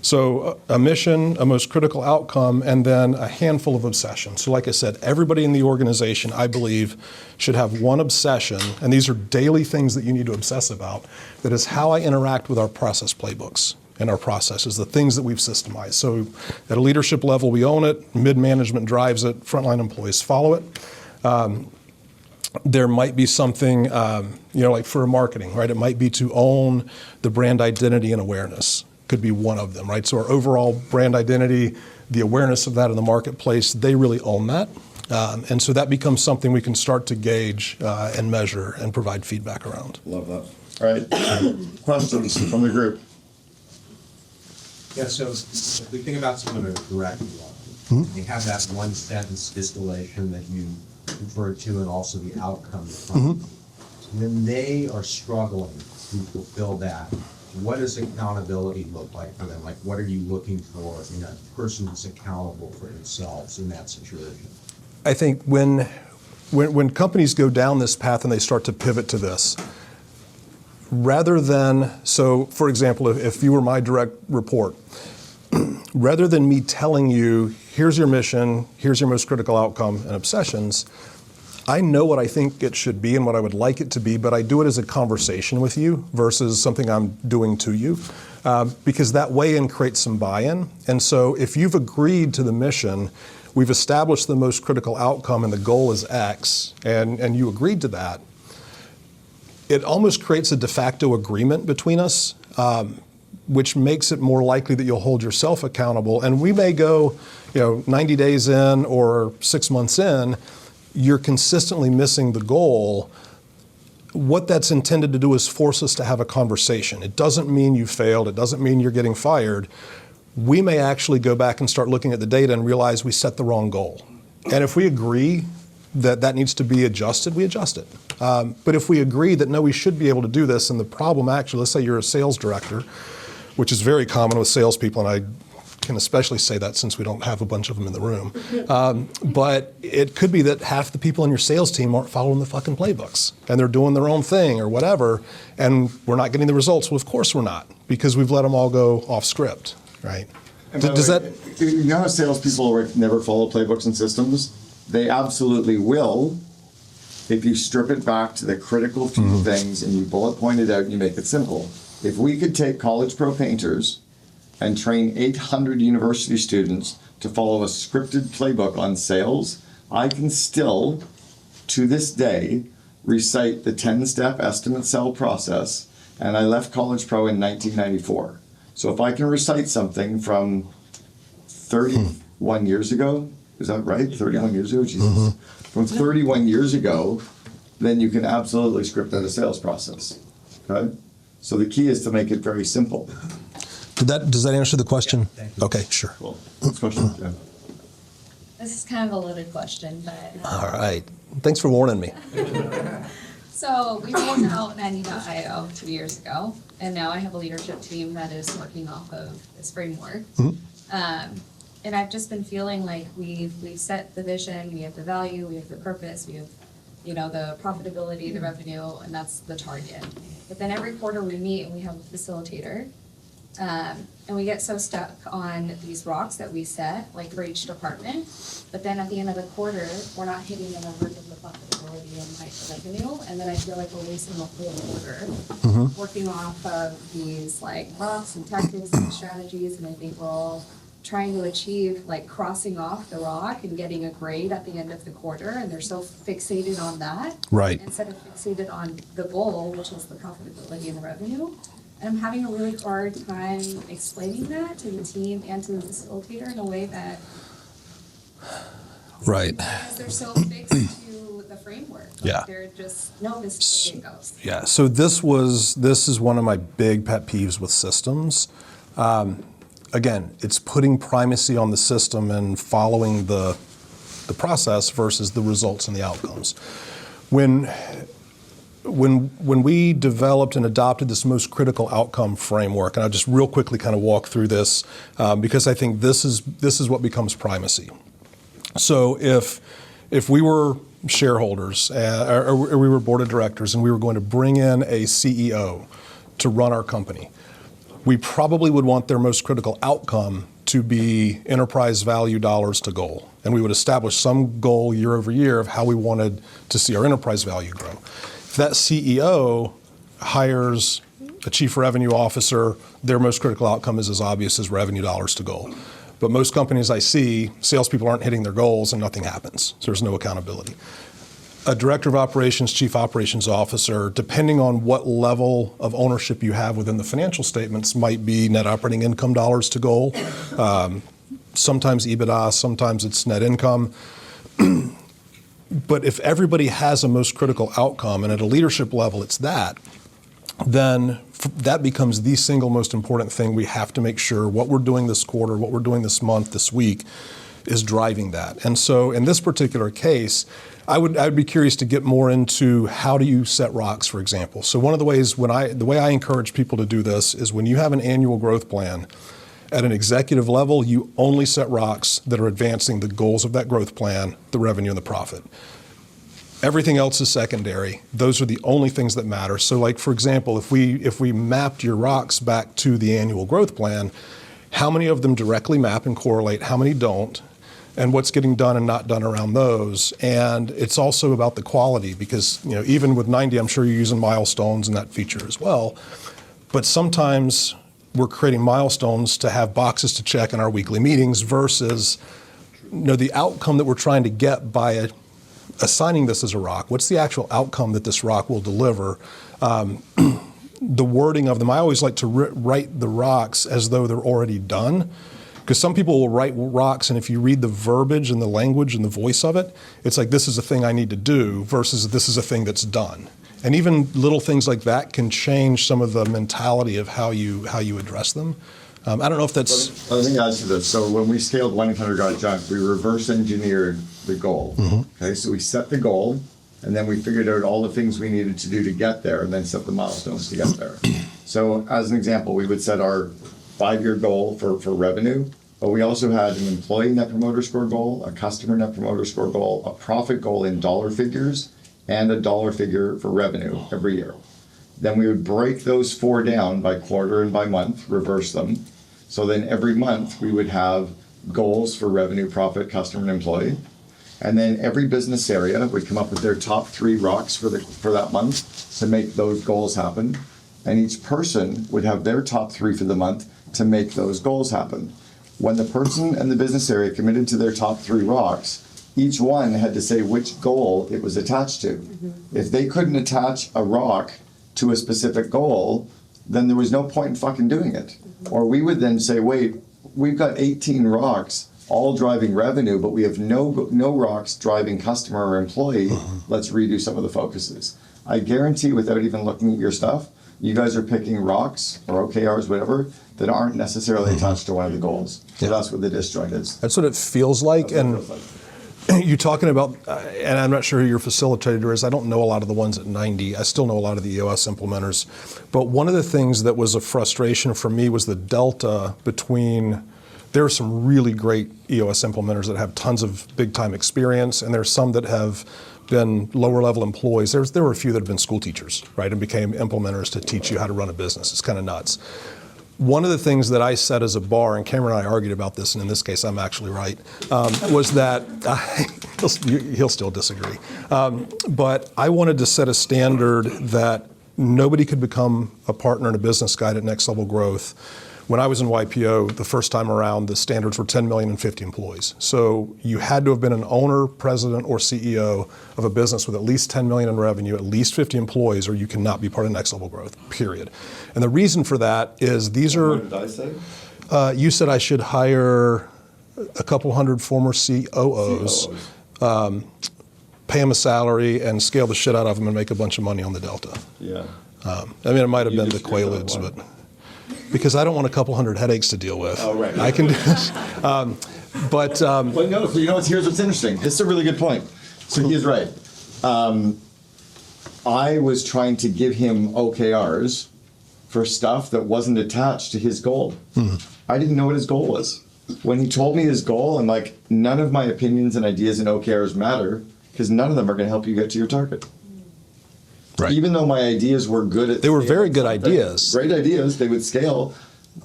So a mission, a most critical outcome, and then a handful of obsessions. So like I said, everybody in the organization, I believe, should have one obsession, and these are daily things that you need to obsess about, that is how I interact with our process playbooks and our processes, the things that we've systemized. So at a leadership level, we own it, mid-management drives it, frontline employees follow it. There might be something, like for marketing, right? It might be to own the brand identity and awareness. Could be one of them, right? So our overall brand identity, the awareness of that in the marketplace, they really own that. And so that becomes something we can start to gauge and measure and provide feedback around. Love that. All right, questions from the group? Yeah, so if we think about someone at a director level, they have that one sentence distillation that you referred to, and also the outcome from it. When they are struggling to fulfill that, what does accountability look like for them? Like, what are you looking for in a person who's accountable for themselves in that situation? I think when companies go down this path and they start to pivot to this, rather than, so for example, if you were my direct report, rather than me telling you, here's your mission, here's your most critical outcome and obsessions, I know what I think it should be and what I would like it to be, but I do it as a conversation with you versus something I'm doing to you, because that weigh-in creates some buy-in. And so if you've agreed to the mission, we've established the most critical outcome and the goal is X, and you agreed to that, it almost creates a de facto agreement between us, which makes it more likely that you'll hold yourself accountable. And we may go, 90 days in or 6 months in, you're consistently missing the goal. What that's intended to do is force us to have a conversation. It doesn't mean you failed. It doesn't mean you're getting fired. We may actually go back and start looking at the data and realize we set the wrong goal. And if we agree that that needs to be adjusted, we adjust it. But if we agree that, no, we should be able to do this, and the problem actually, let's say you're a sales director, which is very common with salespeople, and I can especially say that since we don't have a bunch of them in the room. But it could be that half the people on your sales team aren't following the fucking playbooks, and they're doing their own thing or whatever, and we're not getting the results. Well, of course we're not, because we've let them all go off script, right? Does that? You know how salespeople never follow playbooks and systems? They absolutely will, if you strip it back to the critical few things and you bullet point it out and you make it simple. If we could take college pro painters and train 800 university students to follow a scripted playbook on sales, I can still, to this day, recite the 10-step estimate sell process, and I left college pro in 1994. So if I can recite something from 31 years ago, is that right? 31 years ago? Jesus. From 31 years ago, then you can absolutely script out a sales process. Okay? So the key is to make it very simple. Does that answer the question? Yeah, thank you. Okay, sure. Cool. Next question. Yeah. This is kind of a loaded question, but. All right. Thanks for warning me. So we rolled out 90.io 2 years ago, and now I have a leadership team that is working off of this framework. And I've just been feeling like we've set the vision, we have the value, we have the purpose, we have, the profitability, the revenue, and that's the target. But then every quarter we meet and we have a facilitator, And we get so stuck on these rocks that we set, like for each department, but then at the end of the quarter, we're not hitting the numbers of the profitability and like the revenue, and then I feel like we're wasting the whole quarter working off of these like rocks and tactics and strategies, and I think we're all trying to achieve like crossing off the rock and getting a grade at the end of the quarter, and they're so fixated on that. Right. Instead of fixated on the goal, which is the profitability and the revenue. And I'm having a really hard time explaining that to the team and to the facilitator in a way that Right. because they're so fixed to the framework. Like Yeah. They're just, no, this is the way it goes. Yeah, so this is one of my big pet peeves with systems. Again, it's putting primacy on the system and following the process versus the results and the outcomes. When we developed and adopted this most critical outcome framework, and I'll just real quickly kind of walk through this because I think this is what becomes primacy. So if we were shareholders or we were board of directors and we were going to bring in a CEO to run our company, we probably would want their most critical outcome to be enterprise value dollars to goal. And we would establish some goal year over year of how we wanted to see our enterprise value grow. If that CEO hires a chief revenue officer, their most critical outcome is as obvious as revenue dollars to goal. But most companies I see, salespeople aren't hitting their goals and nothing happens. So there's no accountability. A director of operations, chief operations officer, depending on what level of ownership you have within the financial statements, might be net operating income dollars to goal. Sometimes EBITDA, sometimes it's net income. But if everybody has a most critical outcome, and at a leadership level it's that, then that becomes the single most important thing. We have to make sure what we're doing this quarter, what we're doing this month, this week, is driving that. And so in this particular case, I'd be curious to get more into how do you set rocks, for example. So one of the ways the way I encourage people to do this is when you have an annual growth plan, at an executive level, you only set rocks that are advancing the goals of that growth plan, the revenue and the profit. Everything else is secondary. Those are the only things that matter. So like, for example, if we mapped your rocks back to the annual growth plan, how many of them directly map and correlate, how many don't, and what's getting done and not done around those. And it's also about the quality because, even with 90, I'm sure you're using milestones and that feature as well. But sometimes we're creating milestones to have boxes to check in our weekly meetings versus, the outcome that we're trying to get by assigning this as a rock. What's the actual outcome that this rock will deliver? The wording of them, I always like to write the rocks as though they're already done. Because some people will write rocks, and if you read the verbiage and the language and the voice of it, it's like, this is a thing I need to do versus this is a thing that's done. And even little things like that can change some of the mentality of how you address them. I don't know if that's... Let me add to this. So when we scaled 1-800 Got Junk, we reverse engineered the goal. Okay, so we set the goal, and then we figured out all the things we needed to do to get there, and then set the milestones to get there. So as an example, we would set our 5-year goal for revenue, but we also had an employee net promoter score goal, a customer net promoter score goal, a profit goal in dollar figures, and a dollar figure for revenue every year. Then we would break those 4 down by quarter and by month, reverse them. So then every month we would have goals for revenue, profit, customer, and employee. And then every business area would come up with their top 3 rocks for that month to make those goals happen. And each person would have their top 3 for the month to make those goals happen. When the person and the business area committed to their top 3 rocks, each one had to say which goal it was attached to. If they couldn't attach a rock to a specific goal, then there was no point in fucking doing it. Or we would then say, wait, we've got 18 rocks all driving revenue, but we have no rocks driving customer or employee. Let's redo some of the focuses. I guarantee, without even looking at your stuff, you guys are picking rocks or OKRs, whatever, that aren't necessarily attached to one of the goals. So that's what the disjoint is. That's what it feels like. And you're talking about, and I'm not sure who your facilitator is. I don't know a lot of the ones at 90. I still know a lot of the EOS implementers. But one of the things that was a frustration for me was the delta between, there are some really great EOS implementers that have tons of big time experience, and there's some that have been lower level employees. There were a few that have been school teachers, right, and became implementers to teach you how to run a business. It's kind of nuts. one of the things that I set as a bar, and Cameron and I argued about this, and in this case I'm actually right, was that, he'll still disagree, but I wanted to set a standard that nobody could become a partner in a business guide at Next Level Growth. When I was in YPO, the first time around, the standards were 10 million and 50 employees. So you had to have been an owner, president, or CEO of a business with at least 10 million in revenue, at least 50 employees, or you cannot be part of Next Level Growth, period. And the reason for that is these are... What did I say? You said I should hire a couple hundred former COOs, pay them a salary, and scale the shit out of them and make a bunch of money on the Delta. Yeah. I mean, it might have You been the just screwed Quaaludes, that one. but... Because I don't want a couple hundred headaches to deal with. Oh, right. I can do this. But Well, no, so here's what's interesting. This is a really good point. So he's right. I was trying to give him OKRs for stuff that wasn't attached to his goal. I didn't know what his goal was. When he told me his goal, I'm like, none of my opinions and ideas and OKRs matter because none of them are going to help you get to your target. Right. Even though my ideas were good at They were very scaling good something, ideas. Great ideas, they would scale.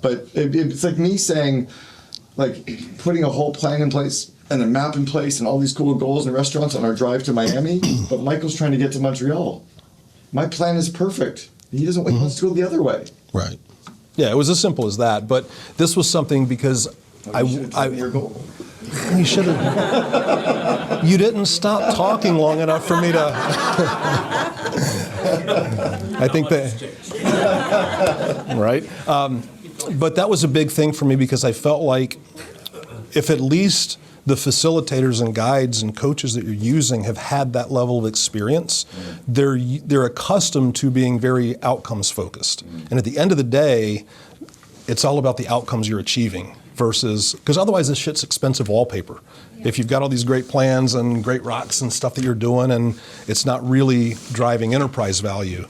But it's like me saying, like putting a whole plan in place and a map in place and all these cool goals and restaurants on our drive to Miami, but Michael's trying to get to Montreal. My plan is perfect. He doesn't want us to go the other way. right. Yeah, it was as simple as that. But this was something because You should have told me your goal. you should have. You didn't stop talking long enough for me to. I think that. Right. But that was a big thing for me because I felt like if at least the facilitators and guides and coaches that you're using have had that level of experience, they're accustomed to being very outcomes focused. And at the end of the day, it's all about the outcomes you're achieving versus, because otherwise this shit's expensive wallpaper. If you've got all these great plans and great rocks and stuff that you're doing and it's not really driving enterprise value.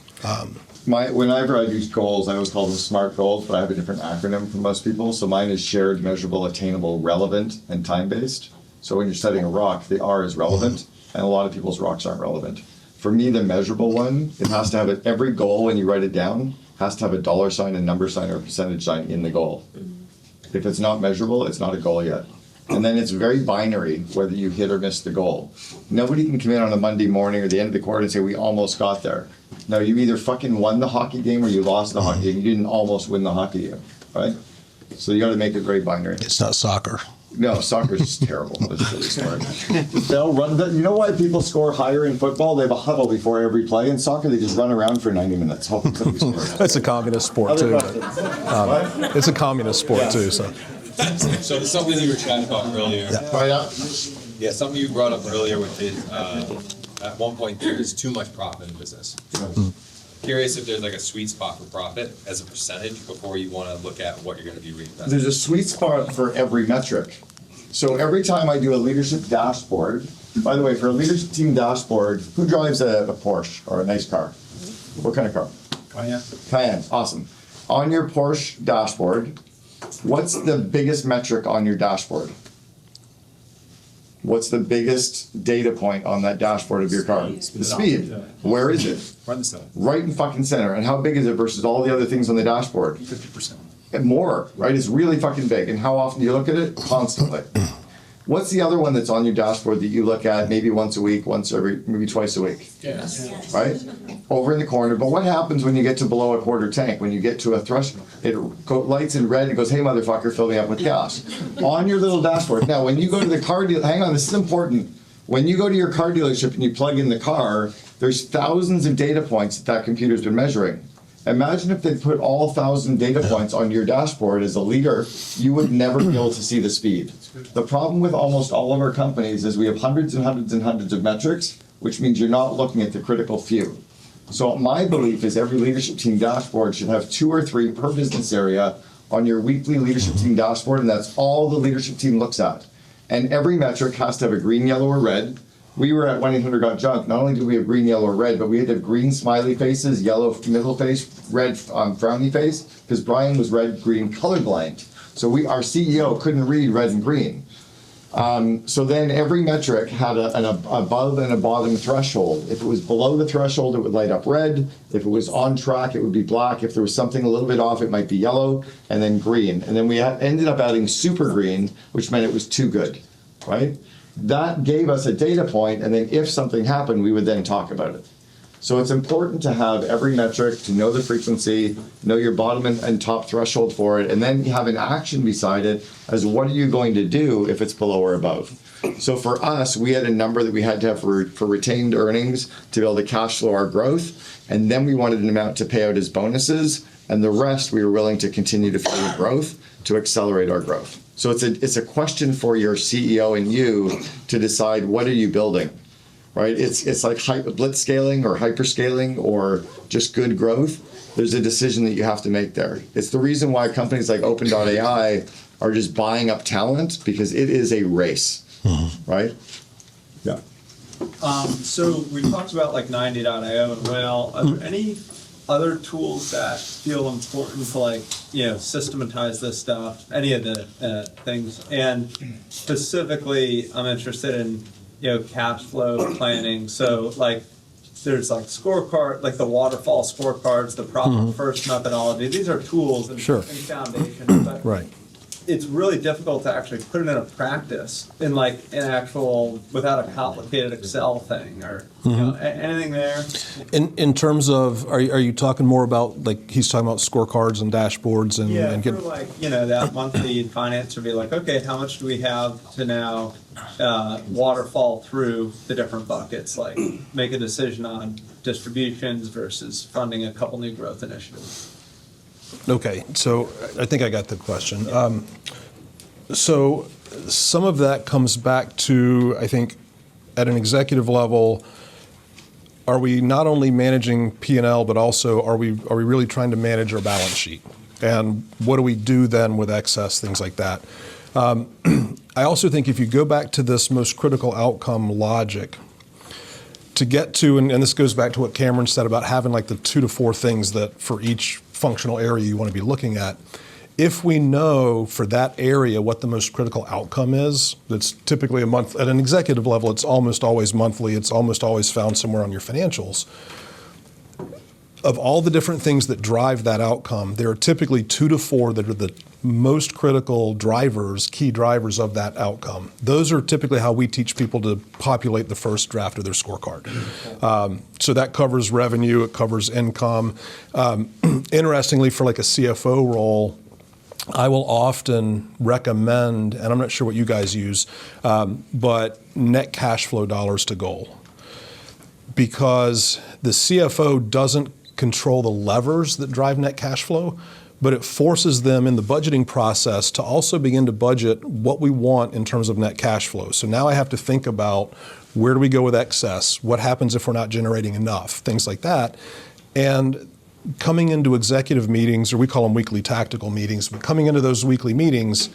Whenever I use goals, I always call them SMART goals, but I have a different acronym for most people. So mine is shared, measurable, attainable, relevant, and time-based. So when you're setting a rock, the R is relevant, and a lot of people's rocks aren't relevant. For me, the measurable one, it has to have every goal when you write it down, has to have a dollar sign, a number sign, or a percentage sign in the goal. If it's not measurable, it's not a goal yet. And then it's very binary whether you hit or miss the goal. Nobody can come in on a Monday morning or the end of the quarter and say, we almost got there. No, you either fucking won the hockey game or you lost the hockey game. You didn't almost win the hockey game, right? So you got to make it very binary. It's not soccer. No, soccer's just terrible. It's really smart. They'll run. You know why people score higher in football? They have a huddle before every play. In soccer, they just run around for 90 minutes. Hoping somebody scores. It's a communist sport Other too. questions? It's a communist sport too. So. So something you were chatting about earlier. Right up. Yeah, something you brought up earlier, which is at one point there is too much profit in business. Curious if there's like a sweet spot for profit as a percentage before you want to look at what you're going to be reinvesting. There's a sweet spot for every metric. So every time I do a leadership dashboard, by the way, for a leadership team dashboard, who drives a Porsche or a nice car? What kind of car? Cayenne, awesome. On your Porsche dashboard, what's the biggest metric on your dashboard? What's the biggest data point on that dashboard of your car? The speed. Where is it? Right in fucking center. And how big is it versus all the other things on the dashboard? 50%. And more, right? It's really fucking big. And how often do you look at it? Constantly. What's the other one that's on your dashboard that you look at maybe once a week, maybe twice a week? Right? Over in the corner. But what happens when you get to below a quarter tank? When you get to a threshold, it lights in red and goes, hey motherfucker, fill me up with gas. On your little dashboard. Now, when you go to the car deal, hang on, this is important. When you go to your car dealership and you plug in the car, there's thousands of data points that computer's been measuring. Imagine if they put all 1,000 data points on your dashboard as a leader, you would never be able to see the speed. The problem with almost all of our companies is we have hundreds and hundreds and hundreds of metrics, which means you're not looking at the critical few. So my belief is every leadership team dashboard should have 2 or 3 per business area on your weekly leadership team dashboard, and that's all the leadership team looks at. And every metric has to have a green, yellow, or red. We were at 1-800-GOT-JUNK. Not only did we have green, yellow, or red, but we had to have green smiley faces, yellow middle face, red frowny face, because Brian was red, green, colorblind. So our CEO couldn't read red and green. So then every metric had an above and a bottom threshold. If it was below the threshold, it would light up red. If it was on track, it would be black. If there was something a little bit off, it might be yellow, and then green. And then we ended up adding super green, which meant it was too good, right? That gave us a data point, and then if something happened, we would then talk about it. So it's important to have every metric, to know the frequency, know your bottom and top threshold for it, and then have an action beside it as what are you going to do if it's below or above. So for us, we had a number that we had to have for retained earnings to be able to cash flow our growth, and then we wanted an amount to pay out as bonuses, and the rest we were willing to continue to fuel growth to accelerate our growth. So it's a question for your CEO and you to decide, what are you building? Right? It's like blitz scaling or hyper scaling or just good growth. There's a decision that you have to make there. It's the reason why companies like Open.ai are just buying up talent, because it is a race, right? Yeah. So we talked about like 90.io and Whale. Are there any other tools that feel important to like, systematize this stuff, any of the things? And specifically, I'm interested in, cash flow planning. So like, there's like scorecard, like the waterfall scorecards, the profit first methodology. These are tools and foundations, but Right. it's really difficult to actually put it in a practice in like an actual, without a complicated Excel thing or anything there. In terms of, are you talking more about, like, he's talking about scorecards and dashboards and, Yeah, and for like, that monthly finance would be like, okay, how much do we have to now waterfall through the different buckets, like make a decision on distributions versus funding a couple new growth initiatives. Okay, so I think I got the question. So some of that comes back to, I think, at an executive level, are we not only managing P&L, but also are we really trying to manage our balance sheet? And what do we do then with excess, things like that? I also think if you go back to this most critical outcome logic, to get to, and this goes back to what Cameron said about having like the 2 to 4 things that for each functional area you want to be looking at. If we know for that area what the most critical outcome is, that's typically a month, at an executive level, it's almost always monthly, it's almost always found somewhere on your financials. Of all the different things that drive that outcome, there are typically 2 to 4 that are the most critical drivers, key drivers of that outcome. Those are typically how we teach people to populate the first draft of their scorecard. So that covers revenue, it covers income. Interestingly, for like a CFO role, I will often recommend, and I'm not sure what you guys use, but net cash flow dollars to goal. Because the CFO doesn't control the levers that drive net cash flow, but it forces them in the budgeting process to also begin to budget what we want in terms of net cash flow. So now I have to think about, where do we go with excess? What happens if we're not generating enough? Things like that. And coming into executive meetings, or we call them weekly tactical meetings, but coming into those weekly meetings,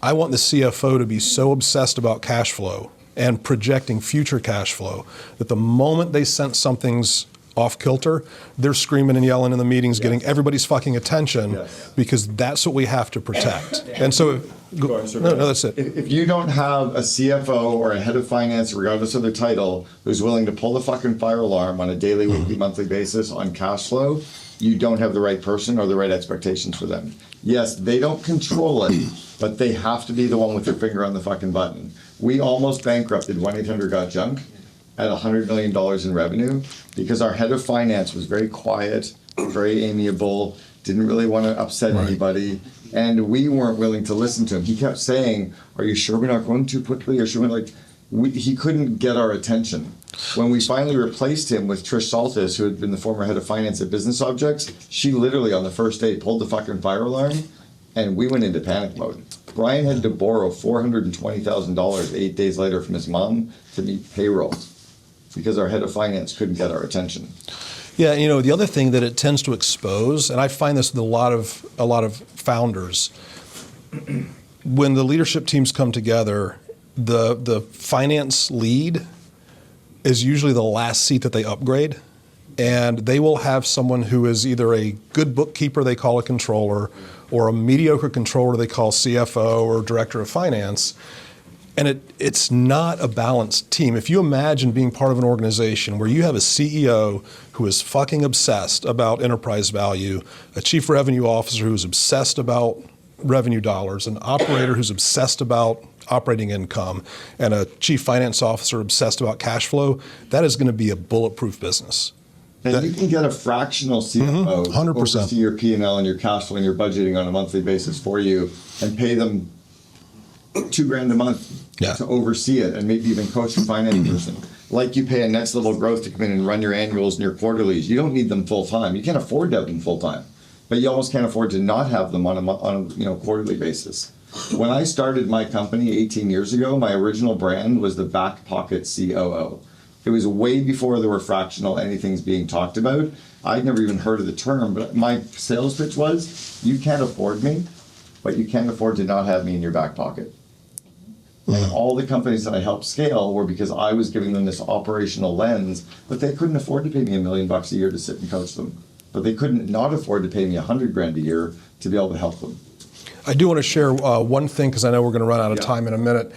I want the CFO to be so obsessed about cash flow and projecting future cash flow that the moment they sense something's off kilter, they're screaming and yelling in the meetings, getting everybody's fucking attention, because that's what we have to protect. And so, no, that's it. If you don't have a CFO or a head of finance, regardless of their title, who's willing to pull the fucking fire alarm on a daily, weekly, monthly basis on cash flow, you don't have the right person or the right expectations for them. Yes, they don't control it, but they have to be the one with their finger on the fucking button. We almost bankrupted 1-800-GOT-JUNK at $100 million in revenue because our head of finance was very quiet, very amiable, didn't really want to upset anybody, and we weren't willing to listen to him. He kept saying, "Are you sure we're not going too quickly?" Or should we he couldn't get our attention. When we finally replaced him with Trish Saltis, who had been the former head of finance at Business Objects, she literally on the first day pulled the fucking fire alarm, and we went into panic mode. Brian had to borrow $420,000 8 days later from his mom to meet payroll because our head of finance couldn't get our attention. Yeah, the other thing that it tends to expose, and I find this with a lot of founders, when the leadership teams come together, the finance lead is usually the last seat that they upgrade, and they will have someone who is either a good bookkeeper, they call a controller, or a mediocre controller they call CFO or director of finance. And it's not a balanced team. If you imagine being part of an organization where you have a CEO who is fucking obsessed about enterprise value, a chief revenue officer who's obsessed about revenue dollars, an operator who's obsessed about operating income, and a chief finance officer obsessed about cash flow, that is going to be a bulletproof business. And you can get a fractional CFO 100%. oversee your P&L and your cash flow and your budgeting on a monthly basis for you, and pay them $2,000 a month to oversee it, and maybe even coach a finance person. Like you pay a next level growth to come in and run your annuals and your quarterlies. You don't need them full time. You can't afford to have them full time, but you almost can't afford to not have them on a quarterly basis. When I started my company 18 years ago, my original brand was the Back Pocket COO. It was way before there were fractional anything's being talked about. I'd never even heard of the term, but my sales pitch was, you can't afford me, but you can't afford to not have me in your back pocket. And all the companies that I helped scale were because I was giving them this operational lens, but they couldn't afford to pay me $1 million a year to sit and coach them. But they couldn't not afford to pay me $100,000 a year to be able to help them. I do want to share one thing, because I know we're going to run out of time in a minute.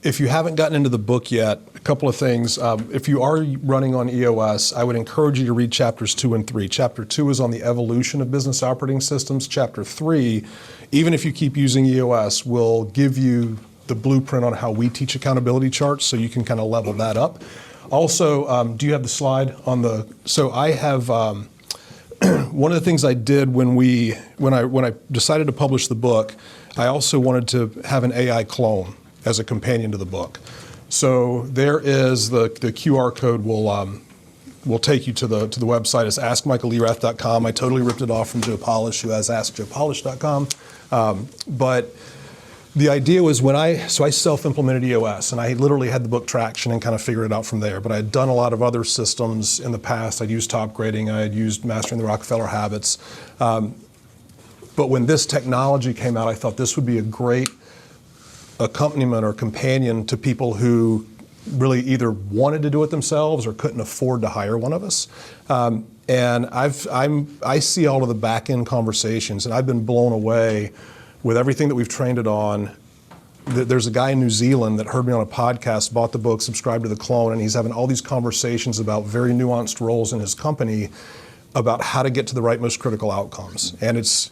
If you haven't gotten into the book yet, a couple of things. If you are running on EOS, I would encourage you to read chapters 2 and 3. Chapter 2 is on the evolution of business operating systems. Chapter 3, even if you keep using EOS, will give you the blueprint on how we teach accountability charts, so you can kind of level that up. Also, do you have the slide on the? So I have. One of the things I did when I decided to publish the book, I also wanted to have an AI clone as a companion to the book. So there is the QR code will take you to the website. It's askmichaelerath.com. I totally ripped it off from Joe Polish, who has askjoepolish.com. But the idea was I self-implemented EOS, and I literally had the book traction and kind of figured it out from there. But I had done a lot of other systems in the past. I'd used top grading. I had used Mastering the Rockefeller Habits. But when this technology came out, I thought this would be a great accompaniment or companion to people who really either wanted to do it themselves or couldn't afford to hire one of us. And I see all of the back-end conversations, and I've been blown away with everything that we've trained it on. There's a guy in New Zealand that heard me on a podcast, bought the book, subscribed to the clone, and he's having all these conversations about very nuanced roles in his company about how to get to the right most critical outcomes. And it's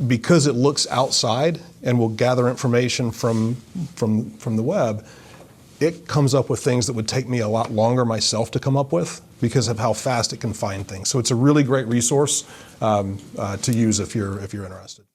because it looks outside and will gather information from the web, it comes up with things that would take me a lot longer myself to come up with because of how fast it can find things. So it's a really great resource to use if you're interested.